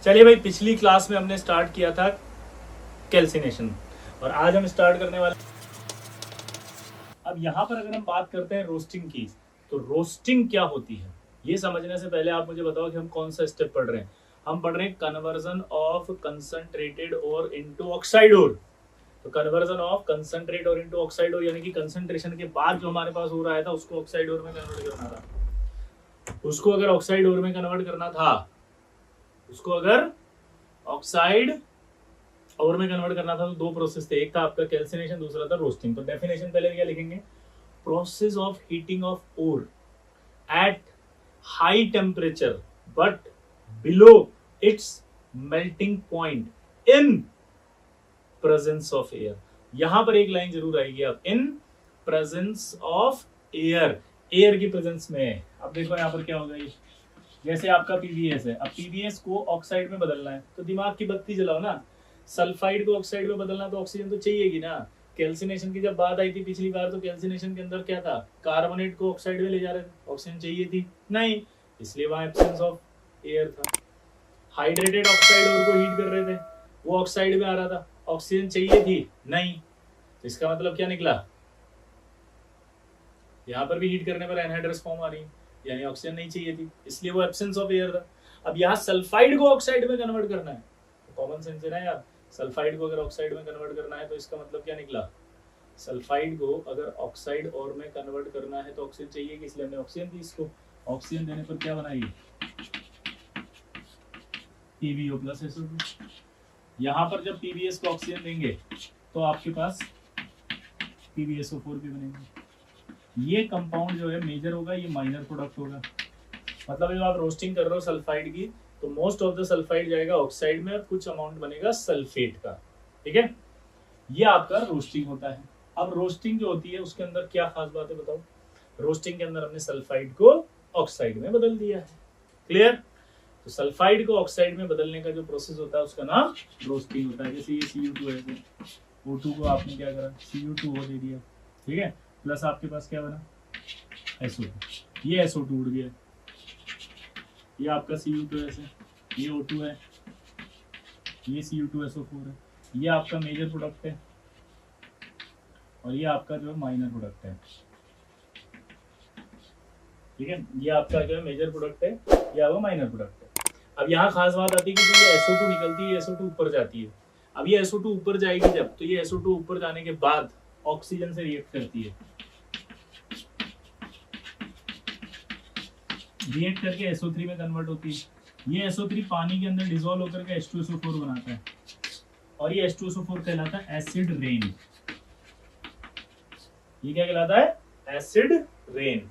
चलिए भाई, पिछली क्लास में हमने स्टार्ट किया था कैल्सिनेशन और आज हम स्टार्ट करने वाले। अब यहाँ पर अगर हम बात करते हैं रोस्टिंग की, तो रोस्टिंग क्या होती है ये समझने से पहले आप मुझे बताओ कि हम कौन सा स्टेप पढ़ रहे हैं। हम पढ़ रहे हैं कन्वर्जन ऑफ कंसंट्रेटेड और इनटू ऑक्साइड ओर। तो कन्वर्जन ऑफ कंसंट्रेट और इनटू ऑक्साइड ओर यानी कि कंसंट्रेशन के बाद जो हमारे पास हो रहा था उसको ऑक्साइड ओर में कन्वर्ट करना था। उसको अगर ऑक्साइड ओर में कन्वर्ट करना था, उसको अगर ऑक्साइड और में कन्वर्ट करना था तो दो प्रोसेस थे, एक था आपका कैल्सिनेशन, दूसरा था रोस्टिंग। तो डेफिनेशन पहले क्या लिखेंगे, process of heating of ore at high temperature but below its melting point in presence of air. यहां पर एक लाइन जरूर आएगी, आप in presence of air, air की प्रेजेंस में। अब देखो यहां पर क्या होगा, ये जैसे आपका पीबीएस है, अब पीबीएस को ऑक्साइड में बदलना है तो दिमाग की बत्ती जलाओ ना। सल्फाइड को ऑक्साइड में बदलना तो ऑक्सीजन तो चाहिएगी ना। कैल्सिनेशन की जब बात आई थी पिछली बार, तो कैल्सिनेशन के अंदर क्या था, कार्बोनेट को ऑक्साइड में ले जा रहे थे, ऑक्सीजन चाहिए थी नहीं, इसलिए वहां एब्सेंस ऑफ एयर था। हाइड्रेटेड ऑक्साइड और को हीट कर रहे थे, वो ऑक्साइड में आ रहा था, ऑक्सीजन चाहिए थी नहीं, तो इसका मतलब क्या निकला, यहाँ पर भी हीट करने पर एनहाइड्रस फॉर्म आ रही है, यानी ऑक्सीजन नहीं चाहिए थी, इसलिए वो एब्सेंस ऑफ एयर था। अब यहाँ सल्फाइड को ऑक्साइड में कन्वर्ट करना है, तो कॉमन सेंस है ना यार, सल्फाइड को अगर ऑक्साइड में कन्वर्ट करना है तो इसका मतलब क्या निकला, सल्फाइड को अगर ऑक्साइड और में कन्वर्ट करना है तो ऑक्सीजन चाहिए, इसलिए हमने ऑक्सीजन दी इसको। ऑक्सीजन देने पर क्या बनाएगी, PbO प्लस SO2। यहाँ पर जब PbS को ऑक्सीजन देंगे तो आपके पास PbSO4 भी बनेंगे। ये कंपाउंड जो है मेजर होगा, ये माइनर प्रोडक्ट होगा। मतलब जब आप रोस्टिंग कर रहे हो सल्फाइड की, तो मोस्ट ऑफ द सल्फाइड जाएगा ऑक्साइड में और कुछ अमाउंट बनेगा सल्फेट का, ठीक है। ये आपका रोस्टिंग होता है। अब रोस्टिंग जो होती है उसके अंदर क्या खास बात है बताओ। रोस्टिंग के अंदर हमने सल्फाइड को ऑक्साइड में बदल दिया है, क्लियर। तो सल्फाइड को ऑक्साइड में बदलने का जो प्रोसेस होता है उसका नाम रोस्टिंग होता है। जैसे ये Cu2 है, O2 को आपने क्या करा, Cu2O दे दिया, ठीक है, प्लस आपके पास क्या बना, SO2। ये SO2 उड़ गया, ये आपका Cu2 ऐसे, ये O2 है, ये Cu2SO4 है, ये आपका मेजर प्रोडक्ट है और ये आपका जो माइनर प्रोडक्ट है, ठीक है। ये आपका जो है मेजर प्रोडक्ट है, ये आपका माइनर प्रोडक्ट है। अब यहाँ खास बात आती है कि जो ये SO2 निकलती है, SO2 ऊपर जाती है। अब ये SO2 ऊपर जाएगी जब, तो ये SO2 ऊपर जाने के बाद ऑक्सीजन से रिएक्ट करती है, रिएक्ट करके SO3 में कन्वर्ट होती है। ये SO3 पानी के अंदर डिसॉल्व होकर के H2SO4 बनाता है और ये H2SO4 कहलाता है एसिड रेन। ये क्या कहलाता है, एसिड रेन।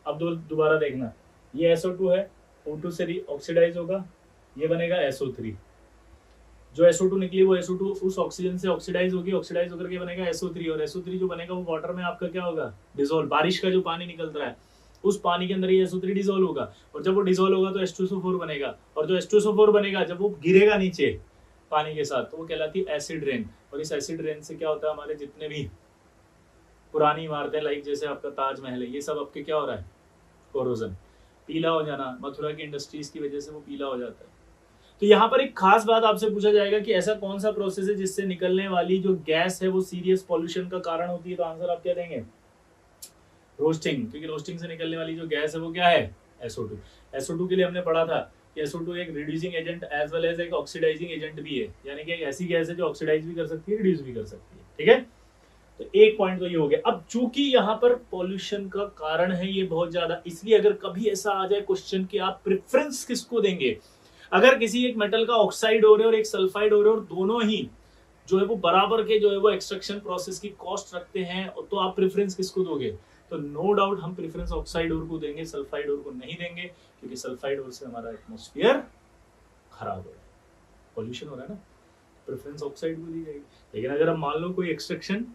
अब दोबारा देखना, ये SO2 है, O2 से ऑक्सीडाइज होगा, ये बनेगा SO3। जो SO2 निकली वो SO2 उस ऑक्सीजन से ऑक्सीडाइज होगी, ऑक्सीडाइज होकर के बनेगा SO3 और SO3 जो बनेगा वो वाटर में आपका क्या होगा, डिसॉल्व। बारिश का जो पानी निकल रहा है उस पानी के अंदर ये SO3 डिसॉल्व होगा और जब वो डिसॉल्व होगा तो H2SO4 बनेगा और जो H2SO4 बनेगा जब वो गिरेगा नीचे पानी के साथ तो वो कहलाती है एसिड रेन। और इस एसिड रेन से क्या होता है, हमारे जितने भी पुरानी इमारतें लाइक जैसे आपका ताजमहल है, ये सब आपके क्या हो रहा है, कोरोजन, पीला हो जाना, मथुरा की इंडस्ट्रीज की वजह से वो पीला हो जाता है। तो यहाँ पर एक खास बात आपसे पूछा जाएगा कि ऐसा कौन सा प्रोसेस है जिससे निकलने वाली जो गैस है वो सीरियस पॉल्यूशन का कारण होती है, तो आंसर आप क्या देंगे, रोस्टिंग। क्योंकि रोस्टिंग से निकलने वाली जो गैस है वो क्या है, SO2। SO2 के लिए हमने पढ़ा था कि SO2 एक reducing agent as well as एक ऑक्सीडाइजिंग एजेंट भी है, यानी कि एक ऐसी गैस है जो ऑक्सीडाइज भी कर सकती है, रिड्यूस भी कर सकती है, ठीक है। तो एक पॉइंट तो ये हो गया। अब चूंकि यहाँ पर पॉल्यूशन का कारण है ये बहुत ज्यादा, इसलिए अगर कभी ऐसा आ जाए क्वेश्चन कि आप प्रेफरेंस किसको देंगे, अगर किसी एक मेटल का ऑक्साइड हो रहे और एक सल्फाइड हो रहे और दोनों ही जो है वो बराबर के जो है वो एक्सट्रैक्शन प्रोसेस की कॉस्ट रखते हैं, तो आप प्रेफरेंस किसको दोगे, तो नो डाउट हम प्रेफरेंस ऑक्साइड ओर को देंगे, सल्फाइड ओर को नहीं देंगे, क्योंकि सल्फाइड ओर से हमारा एटमॉस्फेयर खराब हो रहा है, पॉल्यूशन हो रहा है ना, प्रेफरेंस ऑक्साइड को दी जाएगी। लेकिन अगर हम मान लो कोई एक्सट्रैक्शन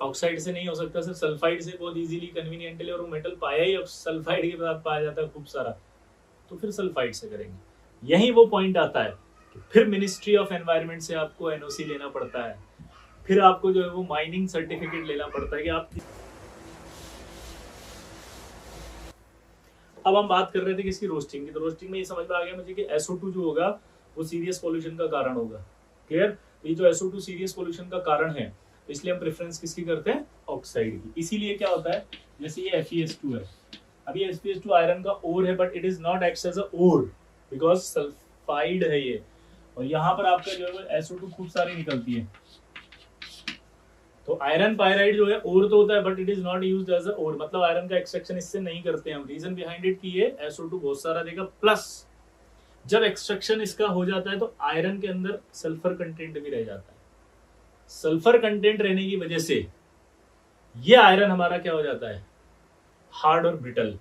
ऑक्साइड से नहीं हो सकता, सिर्फ सल्फाइड से बहुत इजीली कन्वीनियंटली और वो मेटल पाया ही सल्फाइड के साथ पाया जाता है खूब सारा, तो फिर सल्फाइड से करेंगे। यही वो पॉइंट आता है कि फिर मिनिस्ट्री ऑफ एनवायरनमेंट से आपको NOC लेना पड़ता है, फिर आपको जो है वो माइनिंग सर्टिफिकेट लेना पड़ता है कि आप। अब हम बात कर रहे थे किसकी, रोस्टिंग की। तो रोस्टिंग में ये समझ में आ गया मुझे कि SO2 जो होगा वो सीरियस पॉल्यूशन का कारण होगा। क्लियर? तो ये जो SO2 सीरियस पॉल्यूशन का कारण है, तो इसलिए हम प्रेफरेंस किसकी करते हैं? ऑक्साइड की। इसीलिए क्या होता है, जैसे ये FeS2 है, अभी FeS2 आयरन का ओर है, but it is not acts as a ore because sulphide है ये, और यहाँ पर आपका जो है SO2 खूब सारी निकलती है। तो आयरन पायराइड जो है ओर तो होता है, but it is not used as a ore, मतलब आयरन का एक्सट्रैक्शन इससे नहीं करते हम। रीजन बिहाइंड इट कि ये SO2 बहुत सारा देगा, प्लस जब एक्सट्रैक्शन इसका हो जाता है तो आयरन के अंदर सल्फर कंटेंट भी रह जाता है। सल्फर कंटेंट रहने की वजह से ये आयरन हमारा क्या हो जाता है? हार्ड और ब्रिटल।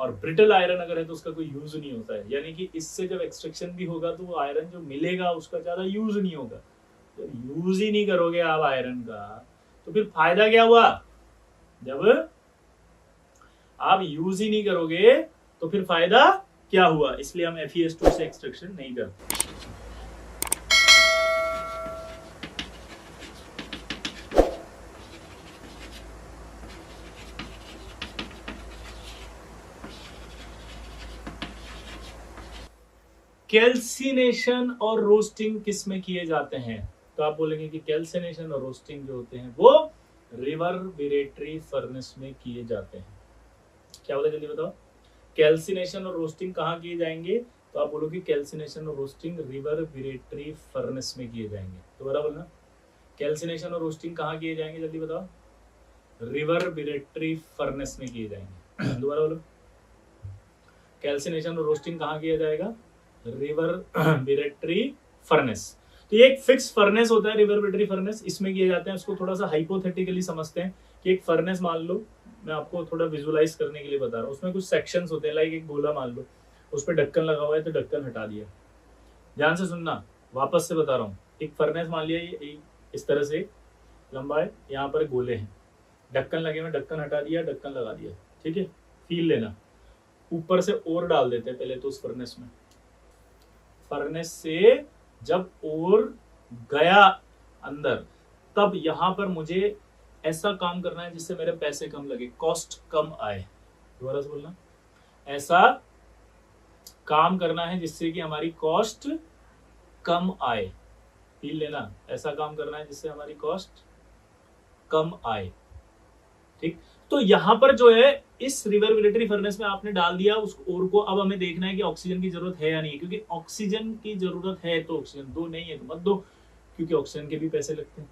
और ब्रिटल आयरन अगर है तो उसका कोई यूज नहीं होता है, यानी कि इससे जब एक्सट्रैक्शन भी होगा तो वो आयरन जो मिलेगा उसका ज्यादा यूज नहीं होगा। तो यूज ही नहीं करोगे आप आयरन का तो फिर फायदा क्या हुआ? जब आप यूज ही नहीं करोगे तो फिर फायदा क्या हुआ? इसलिए हम FeS2 से एक्सट्रैक्शन नहीं करते। कैल्सिनेशन और रोस्टिंग किस में किए जाते हैं? तो आप बोलेंगे कि कैल्सिनेशन और रोस्टिंग जो होते हैं वो रिवर्बरेटरी फर्नेस में किए जाते हैं। क्या बोला, जल्दी बताओ। कैल्सिनेशन और रोस्टिंग कहाँ किए जाएंगे? तो आप बोलोगे कैल्सिनेशन और रोस्टिंग रिवर्बरेटरी फर्नेस में किए जाएंगे। दोबारा बोलना, कैल्सिनेशन और रोस्टिंग कहाँ किए जाएंगे? जल्दी बताओ। रिवर्बरेटरी फर्नेस में किए जाएंगे। दोबारा बोलो, कैल्सिनेशन और रोस्टिंग कहाँ किया जाएगा? Reverberatory furnace. तो ये एक फिक्स फर्नेस होता है रिवर्बरेटरी फर्नेस, इसमें किए जाते हैं। उसको थोड़ा सा हाइपोथेटिकली समझते हैं कि एक फर्नेस मान लो, मैं आपको थोड़ा विजुलाइज करने के लिए बता रहा हूँ। उसमें कुछ सेक्शंस होते हैं, लाइक एक गोला मान लो, उस पर ढक्कन लगा हुआ है तो ढक्कन हटा दिया। ध्यान से सुनना, वापस से बता रहा हूँ। एक फर्नेस मान लिया इस तरह से लंबा है, यहाँ पर गोले हैं, ढक्कन लगे हुए, ढक्कन हटा दिया, ढक्कन लगा दिया। ठीक है, फील लेना। ऊपर से और डाल देते हैं पहले तो उस फर्नेस में। फर्नेस से जब और गया अंदर, तब यहां पर मुझे ऐसा काम करना है जिससे मेरे पैसे कम लगे, कॉस्ट कम आए। दोबारा से बोलना, ऐसा काम करना है जिससे कि हमारी कॉस्ट कम आए। फील लेना, ऐसा काम करना है जिससे हमारी कॉस्ट कम आए। ठीक, तो यहां पर जो है इस रिवर्बरेटरी फर्नेस में आपने डाल दिया उस ओर को। अब हमें देखना है कि ऑक्सीजन की जरूरत है या नहीं, क्योंकि ऑक्सीजन की जरूरत है तो ऑक्सीजन दो, नहीं है तो मत दो, क्योंकि ऑक्सीजन के भी पैसे लगते हैं।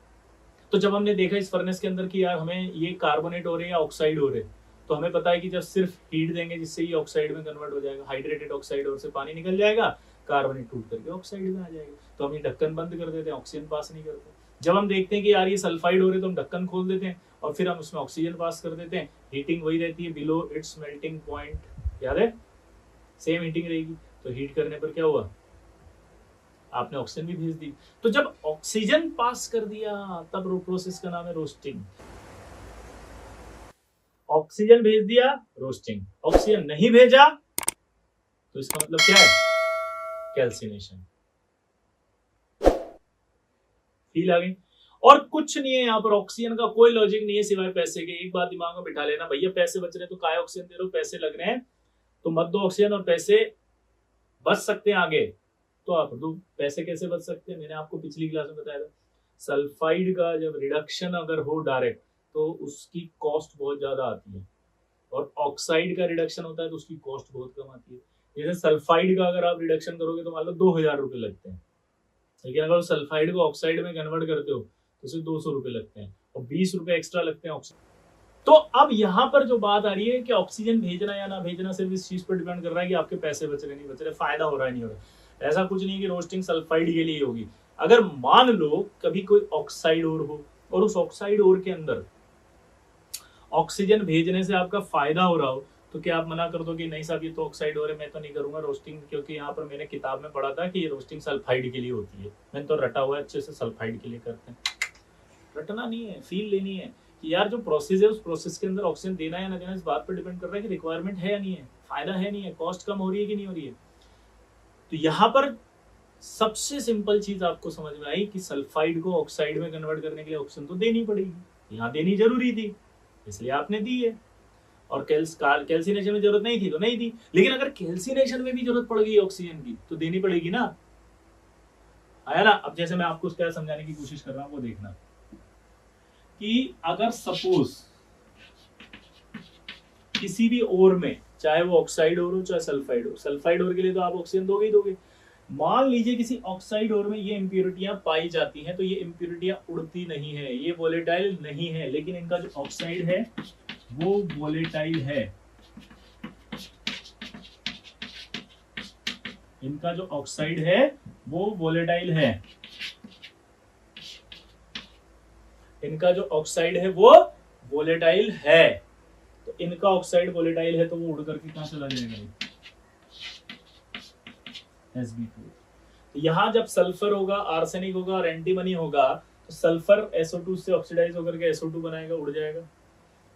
तो जब हमने देखा इस फर्नेस के अंदर कि यार हमें ये कार्बोनेट हो रहे हैं या ऑक्साइड हो रहे हैं, तो हमें पता है कि जब सिर्फ हीट देंगे जिससे ये ऑक्साइड में कन्वर्ट हो जाएगा, हाइड्रेटेड ऑक्साइड, और से पानी निकल जाएगा, कार्बोनेट टूट करके ऑक्साइड में आ जाएगा। तो हम ये ढक्कन बंद कर देते हैं, ऑक्सीजन पास नहीं करते। जब हम देखते हैं कि यार ये सल्फाइड हो रहे, तो हम ढक्कन खोल देते हैं और फिर हम उसमें ऑक्सीजन पास कर देते हैं। हीटिंग वही रहती है, बिलो इट्स मेल्टिंग पॉइंट, याद है, सेम हीटिंग रहेगी। तो हीट करने पर क्या हुआ? आपने ऑक्सीजन भी भेज दी। तो जब ऑक्सीजन पास कर दिया तब प्रोसेस का नाम है रोस्टिंग। ऑक्सीजन भेज दिया, रोस्टिंग। ऑक्सीजन नहीं भेजा तो इसका मतलब क्या है? कैल्सिनेशन। फील आ गई? और कुछ नहीं है यहाँ पर, ऑक्सीजन का कोई लॉजिक नहीं है सिवाय पैसे के। एक बात दिमाग में बिठा लेना, भैया पैसे बच रहे हैं तो काय ऑक्सीजन दे रहे हो, पैसे लग रहे हैं तो मत दो ऑक्सीजन, और पैसे बच सकते हैं आगे तो आप दो। पैसे कैसे बच सकते हैं? मैंने आपको पिछली क्लास में बताया था, सल्फाइड का जब रिडक्शन अगर हो डायरेक्ट तो उसकी कॉस्ट बहुत ज्यादा आती है, और ऑक्साइड का रिडक्शन होता है तो उसकी कॉस्ट बहुत कम आती है। जैसे सल्फाइड का अगर आप रिडक्शन करोगे तो मान लो 2000 रुपए लगते हैं, लेकिन अगर सल्फाइड को ऑक्साइड में कन्वर्ट करते हो तो सिर्फ 200 रुपए लगते हैं, और 20 रुपए एक्स्ट्रा लगते हैं ऑक्सीजन। तो अब यहाँ पर जो बात आ रही है कि ऑक्सीजन भेजना या ना भेजना सिर्फ इस चीज पर डिपेंड कर रहा है कि आपके पैसे बच रहे नहीं बच रहे, फायदा हो रहा है नहीं हो रहा। ऐसा कुछ नहीं कि रोस्टिंग सल्फाइड के लिए होगी। अगर मान लो कभी कोई ऑक्साइड ओर हो और उस ऑक्साइड ओर के अंदर ऑक्सीजन भेजने से आपका फायदा हो रहा हो, तो क्या आप मना कर दो कि नहीं साहब ये तो ऑक्साइड हो रहा है, मैं तो नहीं करूंगा रोस्टिंग, क्योंकि यहाँ पर मैंने किताब में पढ़ा था कि ये रोस्टिंग सल्फाइड के लिए होती है, मैंने तो रटा हुआ है अच्छे से, सल्फाइड के लिए करते हैं। रटना नहीं है, फील लेनी है कि यार जो प्रोसेस है उस प्रोसेस के अंदर ऑक्सीजन देना या ना देना इस बात पर डिपेंड कर रहा है कि रिक्वायरमेंट है या नहीं है, फायदा है नहीं है, कॉस्ट कम हो रही है कि नहीं हो रही है। तो यहाँ पर सबसे सिंपल चीज आपको समझ में आई कि सल्फाइड को ऑक्साइड में कन्वर्ट करने के लिए ऑक्सीजन तो देनी पड़ेगी, यहाँ देनी जरूरी थी इसलिए आपने दी है। और कैल्सिनेशन में जरूरत नहीं थी तो नहीं दी, लेकिन अगर कैल्सिनेशन में भी जरूरत पड़ गई ऑक्सीजन की तो देनी पड़ेगी ना। आया ना। अब जैसे मैं आपको क्या समझाने की कोशिश कर रहा हूं वो देखना कि अगर सपोज किसी भी ओर में, चाहे वो ऑक्साइड ओर हो चाहे सल्फाइड हो, सल्फाइड ओर के लिए तो आप ऑक्सीजन दोगे ही दोगे। मान लीजिए किसी ऑक्साइड ओर में ये इंप्योरिटियां पाई जाती हैं, तो ये इंप्योरिटियां उड़ती नहीं है, ये वोलेटाइल नहीं है, लेकिन इनका जो ऑक्साइड है वो वोलेटाइल है। इनका जो ऑक्साइड है वो वोलेटाइल है। इनका जो ऑक्साइड है वो वोलेटाइल है। तो इनका ऑक्साइड वोलेटाइल है तो वो उड़ करके कहां चला जाएगा, Sb2। तो यहां जब सल्फर होगा, आर्सेनिक होगा और एंटीमनी होगा, तो सल्फर SO2 से ऑक्सीडाइज होकर के SO2 बनाएगा, उड़ जाएगा।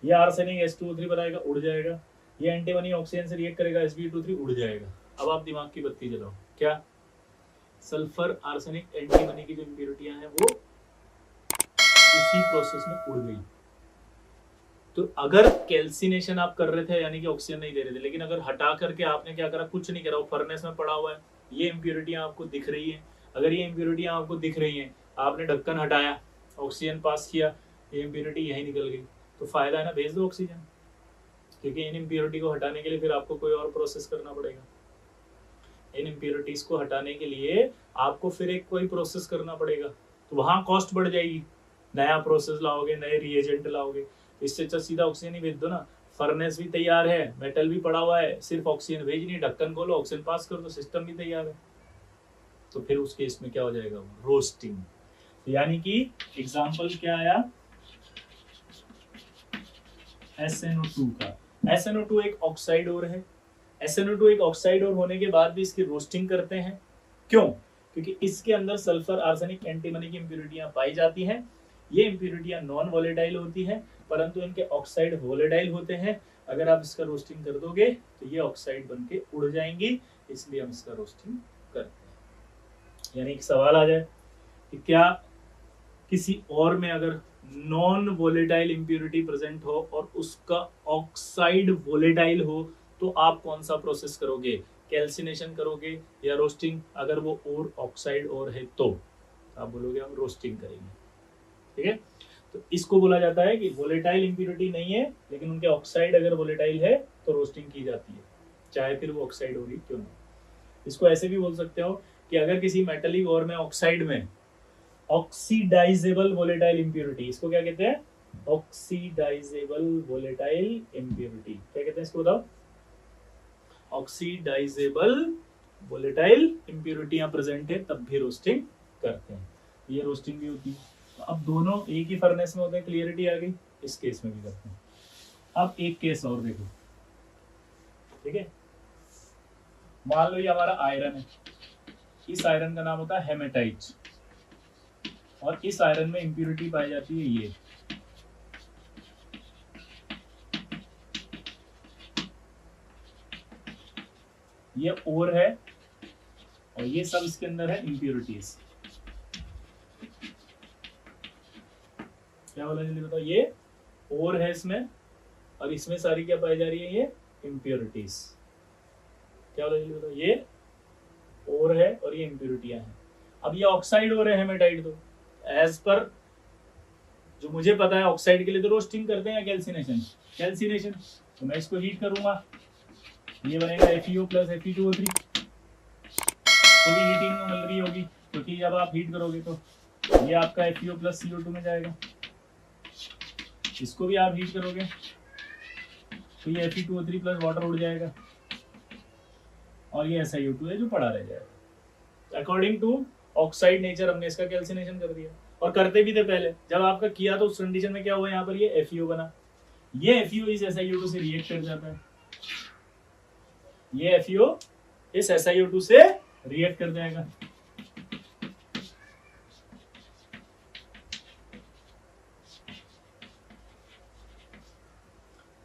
ये आर्सेनिक H2O3 बनाएगा, उड़ जाएगा। ये एंटीमनी ऑक्सीजन से रिएक्ट करेगा, Sb2 उड़ जाएगा। अब आप दिमाग की बत्ती जलाओ, क्या सल्फर आर्सेनिक एंटीमनी की जो इंप्योरिटियां हैं वो उसी प्रोसेस में उड़ गई। तो अगर कैल्सिनेशन आप कर रहे थे, यानी कि ऑक्सीजन नहीं दे रहे थे, लेकिन अगर हटा करके आपने क्या करा, कुछ नहीं करा, वो फर्नेस में पड़ा हुआ है, ये इंप्योरिटियां आपको दिख रही है। अगर ये इंप्योरिटियां आपको दिख रही हैं, आपने ढक्कन हटाया, ऑक्सीजन पास किया, ये इंप्योरिटी यही निकल गई, तो फायदा है ना, भेज दो ऑक्सीजन। क्योंकि इन इंप्योरिटी को हटाने के लिए फिर आपको कोई और प्रोसेस करना पड़ेगा। इन इंप्योरिटीज को हटाने के लिए आपको फिर एक कोई प्रोसेस करना पड़ेगा, तो वहां कॉस्ट बढ़ जाएगी। नया प्रोसेस लाओगे, नए रिएजेंट लाओगे, इससे अच्छा सीधा ऑक्सीजन ही भेज दो ना। फर्नेस भी तैयार है, मेटल भी पड़ा हुआ है, सिर्फ ऑक्सीजन भेजनी, ढक्कन खोलो, ऑक्सीजन पास कर दो, सिस्टम भी तैयार है। तो फिर उस केस में क्या हो जाएगा, रोस्टिंग। तो यानी कि एग्जांपल क्या आया, SNO2 का। SNO2 एक ऑक्साइड और है। SNO2 एक ऑक्साइड और होने के बाद भी इसकी रोस्टिंग करते हैं। क्यों? क्योंकि इसके अंदर सल्फर आर्सेनिक एंटीमनी की इंप्योरिटियां पाई जाती हैं। ये इंप्योरिटियां नॉन वोलेटाइल होती हैं, परंतु इनके ऑक्साइड वोलेटाइल होते हैं। अगर आप इसका रोस्टिंग कर दोगे तो ये ऑक्साइड बन के उड़ जाएंगी, इसलिए हम इसका रोस्टिंग करते हैं। यानी एक सवाल आ जाए कि क्या किसी और में अगर नॉन वोलेटाइल इंप्योरिटी प्रेजेंट हो और उसका ऑक्साइड वोलेटाइल हो, तो आप कौन सा प्रोसेस करोगे, कैल्सिनेशन करोगे या रोस्टिंग? अगर वो और ऑक्साइड और है तो आप बोलोगे हम रोस्टिंग करेंगे। ठीक है, तो इसको बोला जाता है कि वोलेटाइल इंप्योरिटी नहीं है, लेकिन उनके ऑक्साइड अगर वोलेटाइल है तो रोस्टिंग की जाती है, चाहे फिर वो ऑक्साइड हो रही क्यों ना। इसको ऐसे भी बोल सकते हो कि अगर किसी मेटलिक और में ऑक्साइड में ऑक्सीडाइजेबल वोलेटाइल इंप्योरिटी, इसको क्या कहते हैं, ऑक्सीडाइजेबल वोलेटाइल इंप्योरिटी, क्या कहते हैं इसको बताओ, ऑक्सीडाइजेबल वोलेटाइल इंप्योरिटियां प्रेजेंट है तब भी रोस्टिंग करते हैं। ये रोस्टिंग भी होती है। तो अब दोनों एक ही फर्नेस में होते हैं, क्लियरिटी आ गई, इस केस में भी करते हैं। अब एक केस और देखो, ठीक है, मान लो ये हमारा आयरन है, इस आयरन का नाम होता है हेमेटाइट, और इस आयरन में इंप्योरिटी पाई जाती है ये ओर है और ये सब इसके अंदर है इंप्योरिटीज। क्या बोला जल्दी बताओ, ये ओर है इसमें और इसमें सारी क्या पाई जा रही है, ये इंप्योरिटीज। क्या बोला जल्दी बताओ, ये ओर है और ये इंप्योरिटियां हैं। अब ये ऑक्साइड ओर है हेमेटाइट, तो एज पर जो मुझे पता है ऑक्साइड के लिए तो रोस्टिंग करते हैं या कैल्सिनेशन, कैल्सिनेशन। तो मैं इसको हीट करूंगा, ये बनेगा FeO प्लस Fe2O3, तो भी हीटिंग मिल रही होगी, क्योंकि जब आप हीट करोगे तो ये आपका FeO प्लस CO2 में जाएगा, इसको भी आप हीट करोगे तो ये Fe2O3 प्लस वाटर उड़ जाएगा, और ये SiO2 है जो पड़ा रह जाएगा। अकॉर्डिंग टू ऑक्साइड नेचर हमने इसका कैल्सिनेशन कर दिया, और करते भी थे पहले। जब आपका किया तो उस कंडीशन में क्या हुआ, यहाँ पर ये FeO बना, ये FeO इस SiO2 से रिएक्ट कर जाता है, ये FeO इस SiO2 से रिएक्ट कर जाएगा।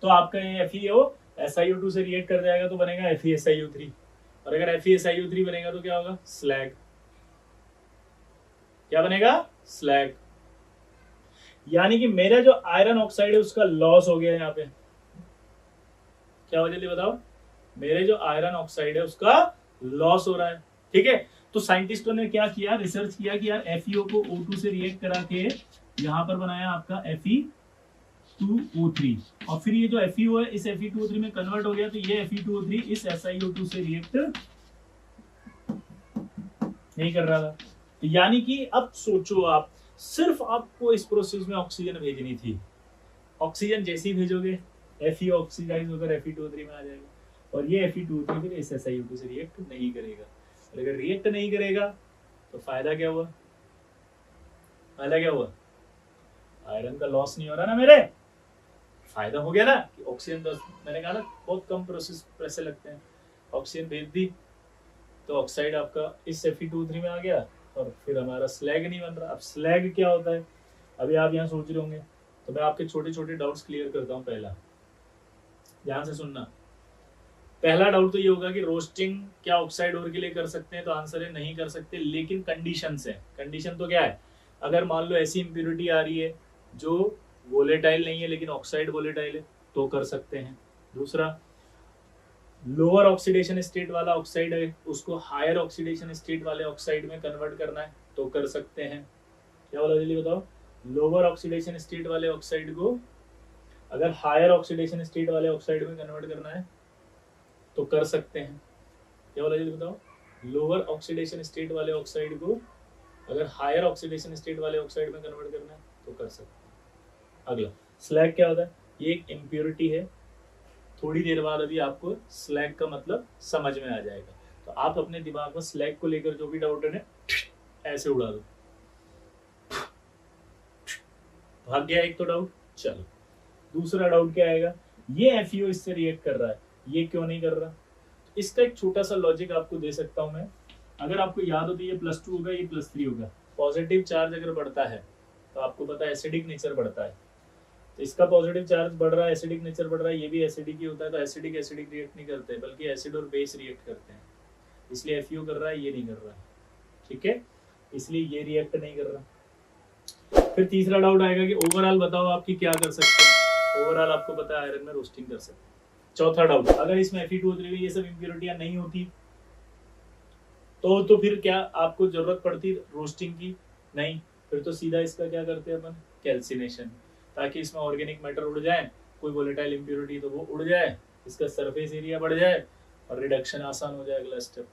तो आपका ये FeO SiO2 से रिएक्ट कर जाएगा तो बनेगा FeSiO3, और अगर FeSiO3 बनेगा तो क्या होगा, स्लैग। क्या बनेगा, स्लैग। यानी कि मेरा जो आयरन ऑक्साइड है उसका लॉस हो गया यहाँ पे। क्या हो, जल्दी बताओ, मेरे जो आयरन ऑक्साइड है उसका लॉस हो रहा है। ठीक है, तो साइंटिस्टों ने क्या किया, रिसर्च किया कि यार FeO को O2 से रिएक्ट करा के यहाँ पर बनाया आपका Fe2O3, और फिर ये जो FeO है इस Fe2O3 में कन्वर्ट हो गया, तो ये Fe2O3 इस SiO2 से रिएक्ट नहीं कर रहा था। तो यानी कि अब सोचो आप, सिर्फ आपको इस प्रोसेस में ऑक्सीजन भेजनी थी, ऑक्सीजन जैसे ही भेजोगे FeO ऑक्सीडाइज होकर Fe2O3 में आ जाएगा, और ये Fe2O3 फिर इस SiO2 से रिएक्ट नहीं करेगा। और अगर रिएक्ट नहीं करेगा तो फायदा क्या हुआ, फायदा क्या हुआ, आयरन का लॉस नहीं हो रहा ना मेरे, फायदा हो गया ना कि ऑक्सीजन, तो मैंने कहा ना बहुत कम प्रोसेस पैसे लगते हैं, ऑक्सीजन भेज दी तो ऑक्साइड आपका इस Fe2O3 में आ गया, और फिर हमारा स्लैग नहीं बन रहा। अब स्लैग क्या होता है, अभी आप यहाँ सोच रहे होंगे, तो मैं आपके छोटे छोटे डाउट्स क्लियर करता हूँ। पहला ध्यान से सुनना, पहला डाउट तो ये होगा कि रोस्टिंग क्या ऑक्साइड और के लिए कर सकते हैं, तो आंसर है नहीं कर सकते, लेकिन कंडीशंस है। कंडीशन तो क्या है, अगर मान लो ऐसी इंप्योरिटी आ रही है जो वोलेटाइल नहीं है लेकिन ऑक्साइड वोलेटाइल है, तो कर सकते हैं। दूसरा, लोअर ऑक्सीडेशन स्टेट वाला ऑक्साइड है, उसको हायर ऑक्सीडेशन स्टेट वाले ऑक्साइड में कन्वर्ट करना है, तो कर सकते हैं। क्या बोला जल्दी बताओ, लोअर ऑक्सीडेशन स्टेट वाले ऑक्साइड को अगर हायर ऑक्सीडेशन स्टेट वाले ऑक्साइड में कन्वर्ट करना है तो कर सकते हैं। क्या बोला जल्दी बताओ, लोअर ऑक्सीडेशन स्टेट वाले ऑक्साइड को अगर हायर ऑक्सीडेशन स्टेट वाले ऑक्साइड में कन्वर्ट करना है तो कर सकते हैं। अगला, स्लैग क्या होता है, ये एक इम्प्योरिटी है, थोड़ी देर बाद अभी आपको स्लैग का मतलब समझ में आ जाएगा। तो आप अपने दिमाग में स्लैग को लेकर जो भी डाउट है ऐसे उड़ा दो, भाग गया एक तो डाउट। चलो दूसरा डाउट क्या आएगा, ये FeO इससे रिएक्ट कर रहा है, ये क्यों नहीं कर रहा। इसका एक छोटा सा लॉजिक आपको दे सकता हूं मैं, अगर आपको याद हो तो ये +2 होगा, ये +3 होगा। पॉजिटिव चार्ज अगर बढ़ता है तो आपको पता है एसिडिक नेचर बढ़ता है, तो इसका पॉजिटिव चार्ज बढ़ रहा है, एसिडिक नेचर बढ़ रहा है, ये भी एसिडिक ही होता है, तो एसिडिक एसिडिक रिएक्ट नहीं करते बल्कि एसिड और बेस रिएक्ट करते हैं, इसलिए FeO कर रहा है, ये नहीं कर रहा है। ठीक है, इसलिए ये रिएक्ट नहीं कर रहा। फिर तीसरा डाउट आएगा कि ओवरऑल बताओ आपकी क्या कर सकते हैं, ओवरऑल आपको पता है आयरन में रोस्टिंग कर सकते हैं। चौथा डाउट, अगर इसमें Fe2O3 में ये सब इंप्योरिटियां नहीं होती तो फिर क्या आपको जरूरत पड़ती रोस्टिंग की, नहीं, फिर तो सीधा इसका क्या करते हैं अपन, कैल्सिनेशन, ताकि इसमें ऑर्गेनिक मैटर उड़ जाए, कोई वोलेटाइल इंप्योरिटी तो वो उड़ जाए, इसका सरफेस एरिया बढ़ जाए और रिडक्शन आसान हो जाए। अगला स्टेप,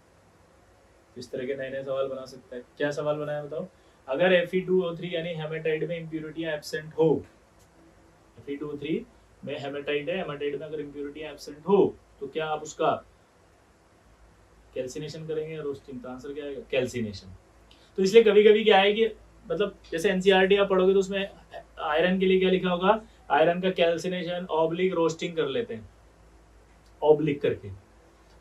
इस तरह के नए नए सवाल बना सकता है। क्या सवाल बनाया बताओ, अगर Fe2O3 यानी हेमेटाइड में इंप्योरिटियां एब्सेंट हो, Fe2O3 में हेमेटाइड है, हेमेटाइड में अगर इंप्योरिटियां एब्सेंट हो तो क्या आप उसका कैल्सिनेशन करेंगे या रोस्टिंग, तो आंसर क्या आएगा, कैल्सिनेशन। तो इसलिए कभी कभी क्या है कि मतलब जैसे NCERT आप पढ़ोगे तो उसमें आयरन के लिए क्या लिखा होगा, आयरन का कैल्सिनेशन ऑब्लिक रोस्टिंग कर लेते हैं, ऑब्लिक करके।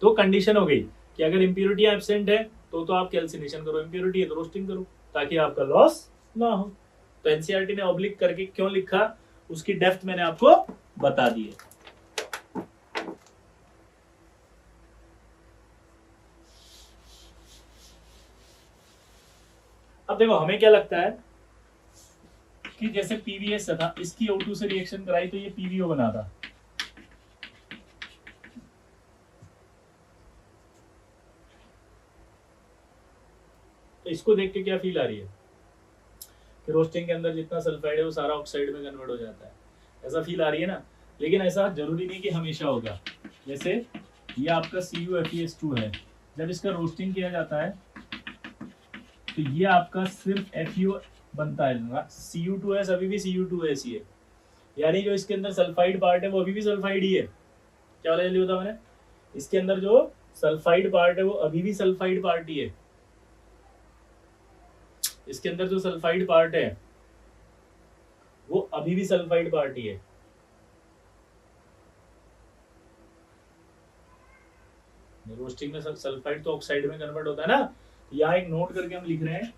तो कंडीशन हो गई कि अगर इंप्योरिटियां एब्सेंट है तो आप कैल्सिनेशन करो, इंप्योरिटी है तो रोस्टिंग करो, ताकि आपका लॉस ना हो। तो NCERT ने ऑब्लिक करके क्यों लिखा, उसकी डेप्थ मैंने आपको बता दी है। अब देखो हमें क्या लगता है कि जैसे PVS था, इसकी O2 से रिएक्शन कराई तो ये PVO बना था, तो इसको देख के क्या फील आ रही है कि रोस्टिंग के अंदर जितना सल्फाइड है वो सारा ऑक्साइड में कन्वर्ट हो जाता है, ऐसा फील आ रही है ना। लेकिन ऐसा जरूरी नहीं कि हमेशा होगा। जैसे ये आपका CuFeS2 है, जब इसका रोस्टिंग किया जाता है तो ये आपका सिर्फ FeO बनता है, Cu2S अभी भी Cu2S ही है, यानी जो इसके अंदर सल्फाइड पार्ट है वो अभी भी सल्फाइड ही है। क्या वाला जल्दी बता मैंने, इसके अंदर जो सल्फाइड पार्ट है वो अभी भी सल्फाइड पार्ट ही है, इसके अंदर जो सल्फाइड पार्ट है वो अभी भी सल्फाइड पार्ट ही है। रोस्टिंग में सल्फाइड तो ऑक्साइड में कन्वर्ट होता है ना। यहाँ एक नोट करके हम लिख रहे हैं,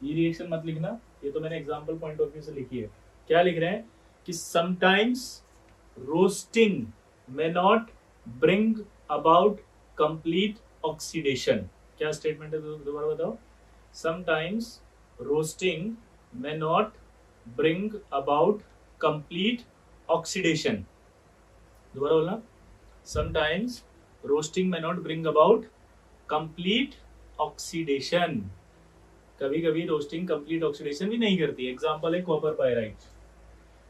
ये रिएक्शन मत लिखना, ये तो मैंने एग्जांपल पॉइंट ऑफ व्यू से लिखी है। क्या लिख रहे हैं कि sometimes roasting may not bring about complete oxidation. क्या स्टेटमेंट है दोबारा बताओ, sometimes roasting may not bring about complete oxidation. दोबारा बोलना, sometimes roasting may not bring about complete oxidation. कभी कभी रोस्टिंग कंप्लीट ऑक्सीडेशन भी नहीं करती। एग्जांपल है कॉपर पायराइट।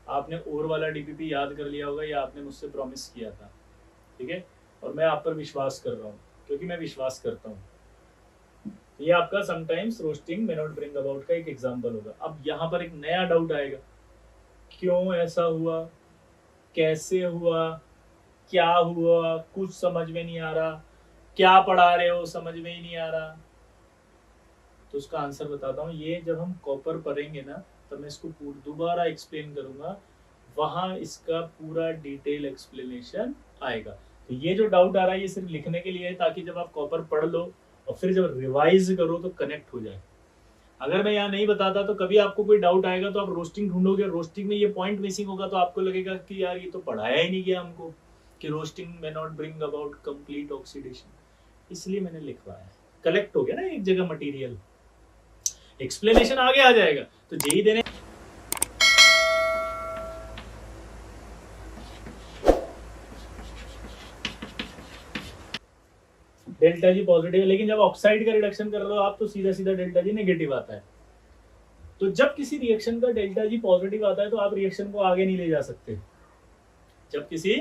आपने ओर वाला डीपीपी याद कर लिया होगा या आपने मुझसे प्रॉमिस किया था, ठीक है, और मैं आप पर विश्वास कर रहा हूँ क्योंकि मैं विश्वास करता हूँ। ये आपका sometimes roasting may not bring about का एक एग्जांपल होगा। अब यहाँ पर एक नया डाउट आएगा, क्यों ऐसा हुआ, कैसे हुआ, क्या हुआ, कुछ समझ में नहीं आ रहा, क्या पढ़ा रहे हो समझ में ही नहीं आ रहा। तो उसका आंसर बताता हूँ। ये जब हम कॉपर पढ़ेंगे ना तब मैं इसको दोबारा एक्सप्लेन करूंगा, वहां इसका पूरा डिटेल एक्सप्लेनेशन आएगा। तो ये जो डाउट आ रहा है ये सिर्फ लिखने के लिए है ताकि जब आप कॉपर पढ़ लो और फिर जब रिवाइज करो तो कनेक्ट हो जाए। अगर मैं यहाँ नहीं बताता तो कभी आपको कोई डाउट आएगा तो आप रोस्टिंग ढूंढोगे, रोस्टिंग में ये पॉइंट मिसिंग होगा तो आपको लगेगा कि यार ये तो पढ़ाया ही नहीं गया हमको कि रोस्टिंग में not bring about complete oxidation, इसलिए मैंने लिखवाया है। कलेक्ट हो गया ना एक जगह मटेरियल, एक्सप्लेनेशन आगे आ जाएगा। तो जेई देने डेल्टा जी पॉजिटिव है, लेकिन जब ऑक्साइड का रिडक्शन कर रहे हो आप तो सीधा सीधा डेल्टा जी नेगेटिव आता है। तो जब किसी रिएक्शन का डेल्टा जी पॉजिटिव आता है तो आप रिएक्शन को आगे नहीं ले जा सकते। जब किसी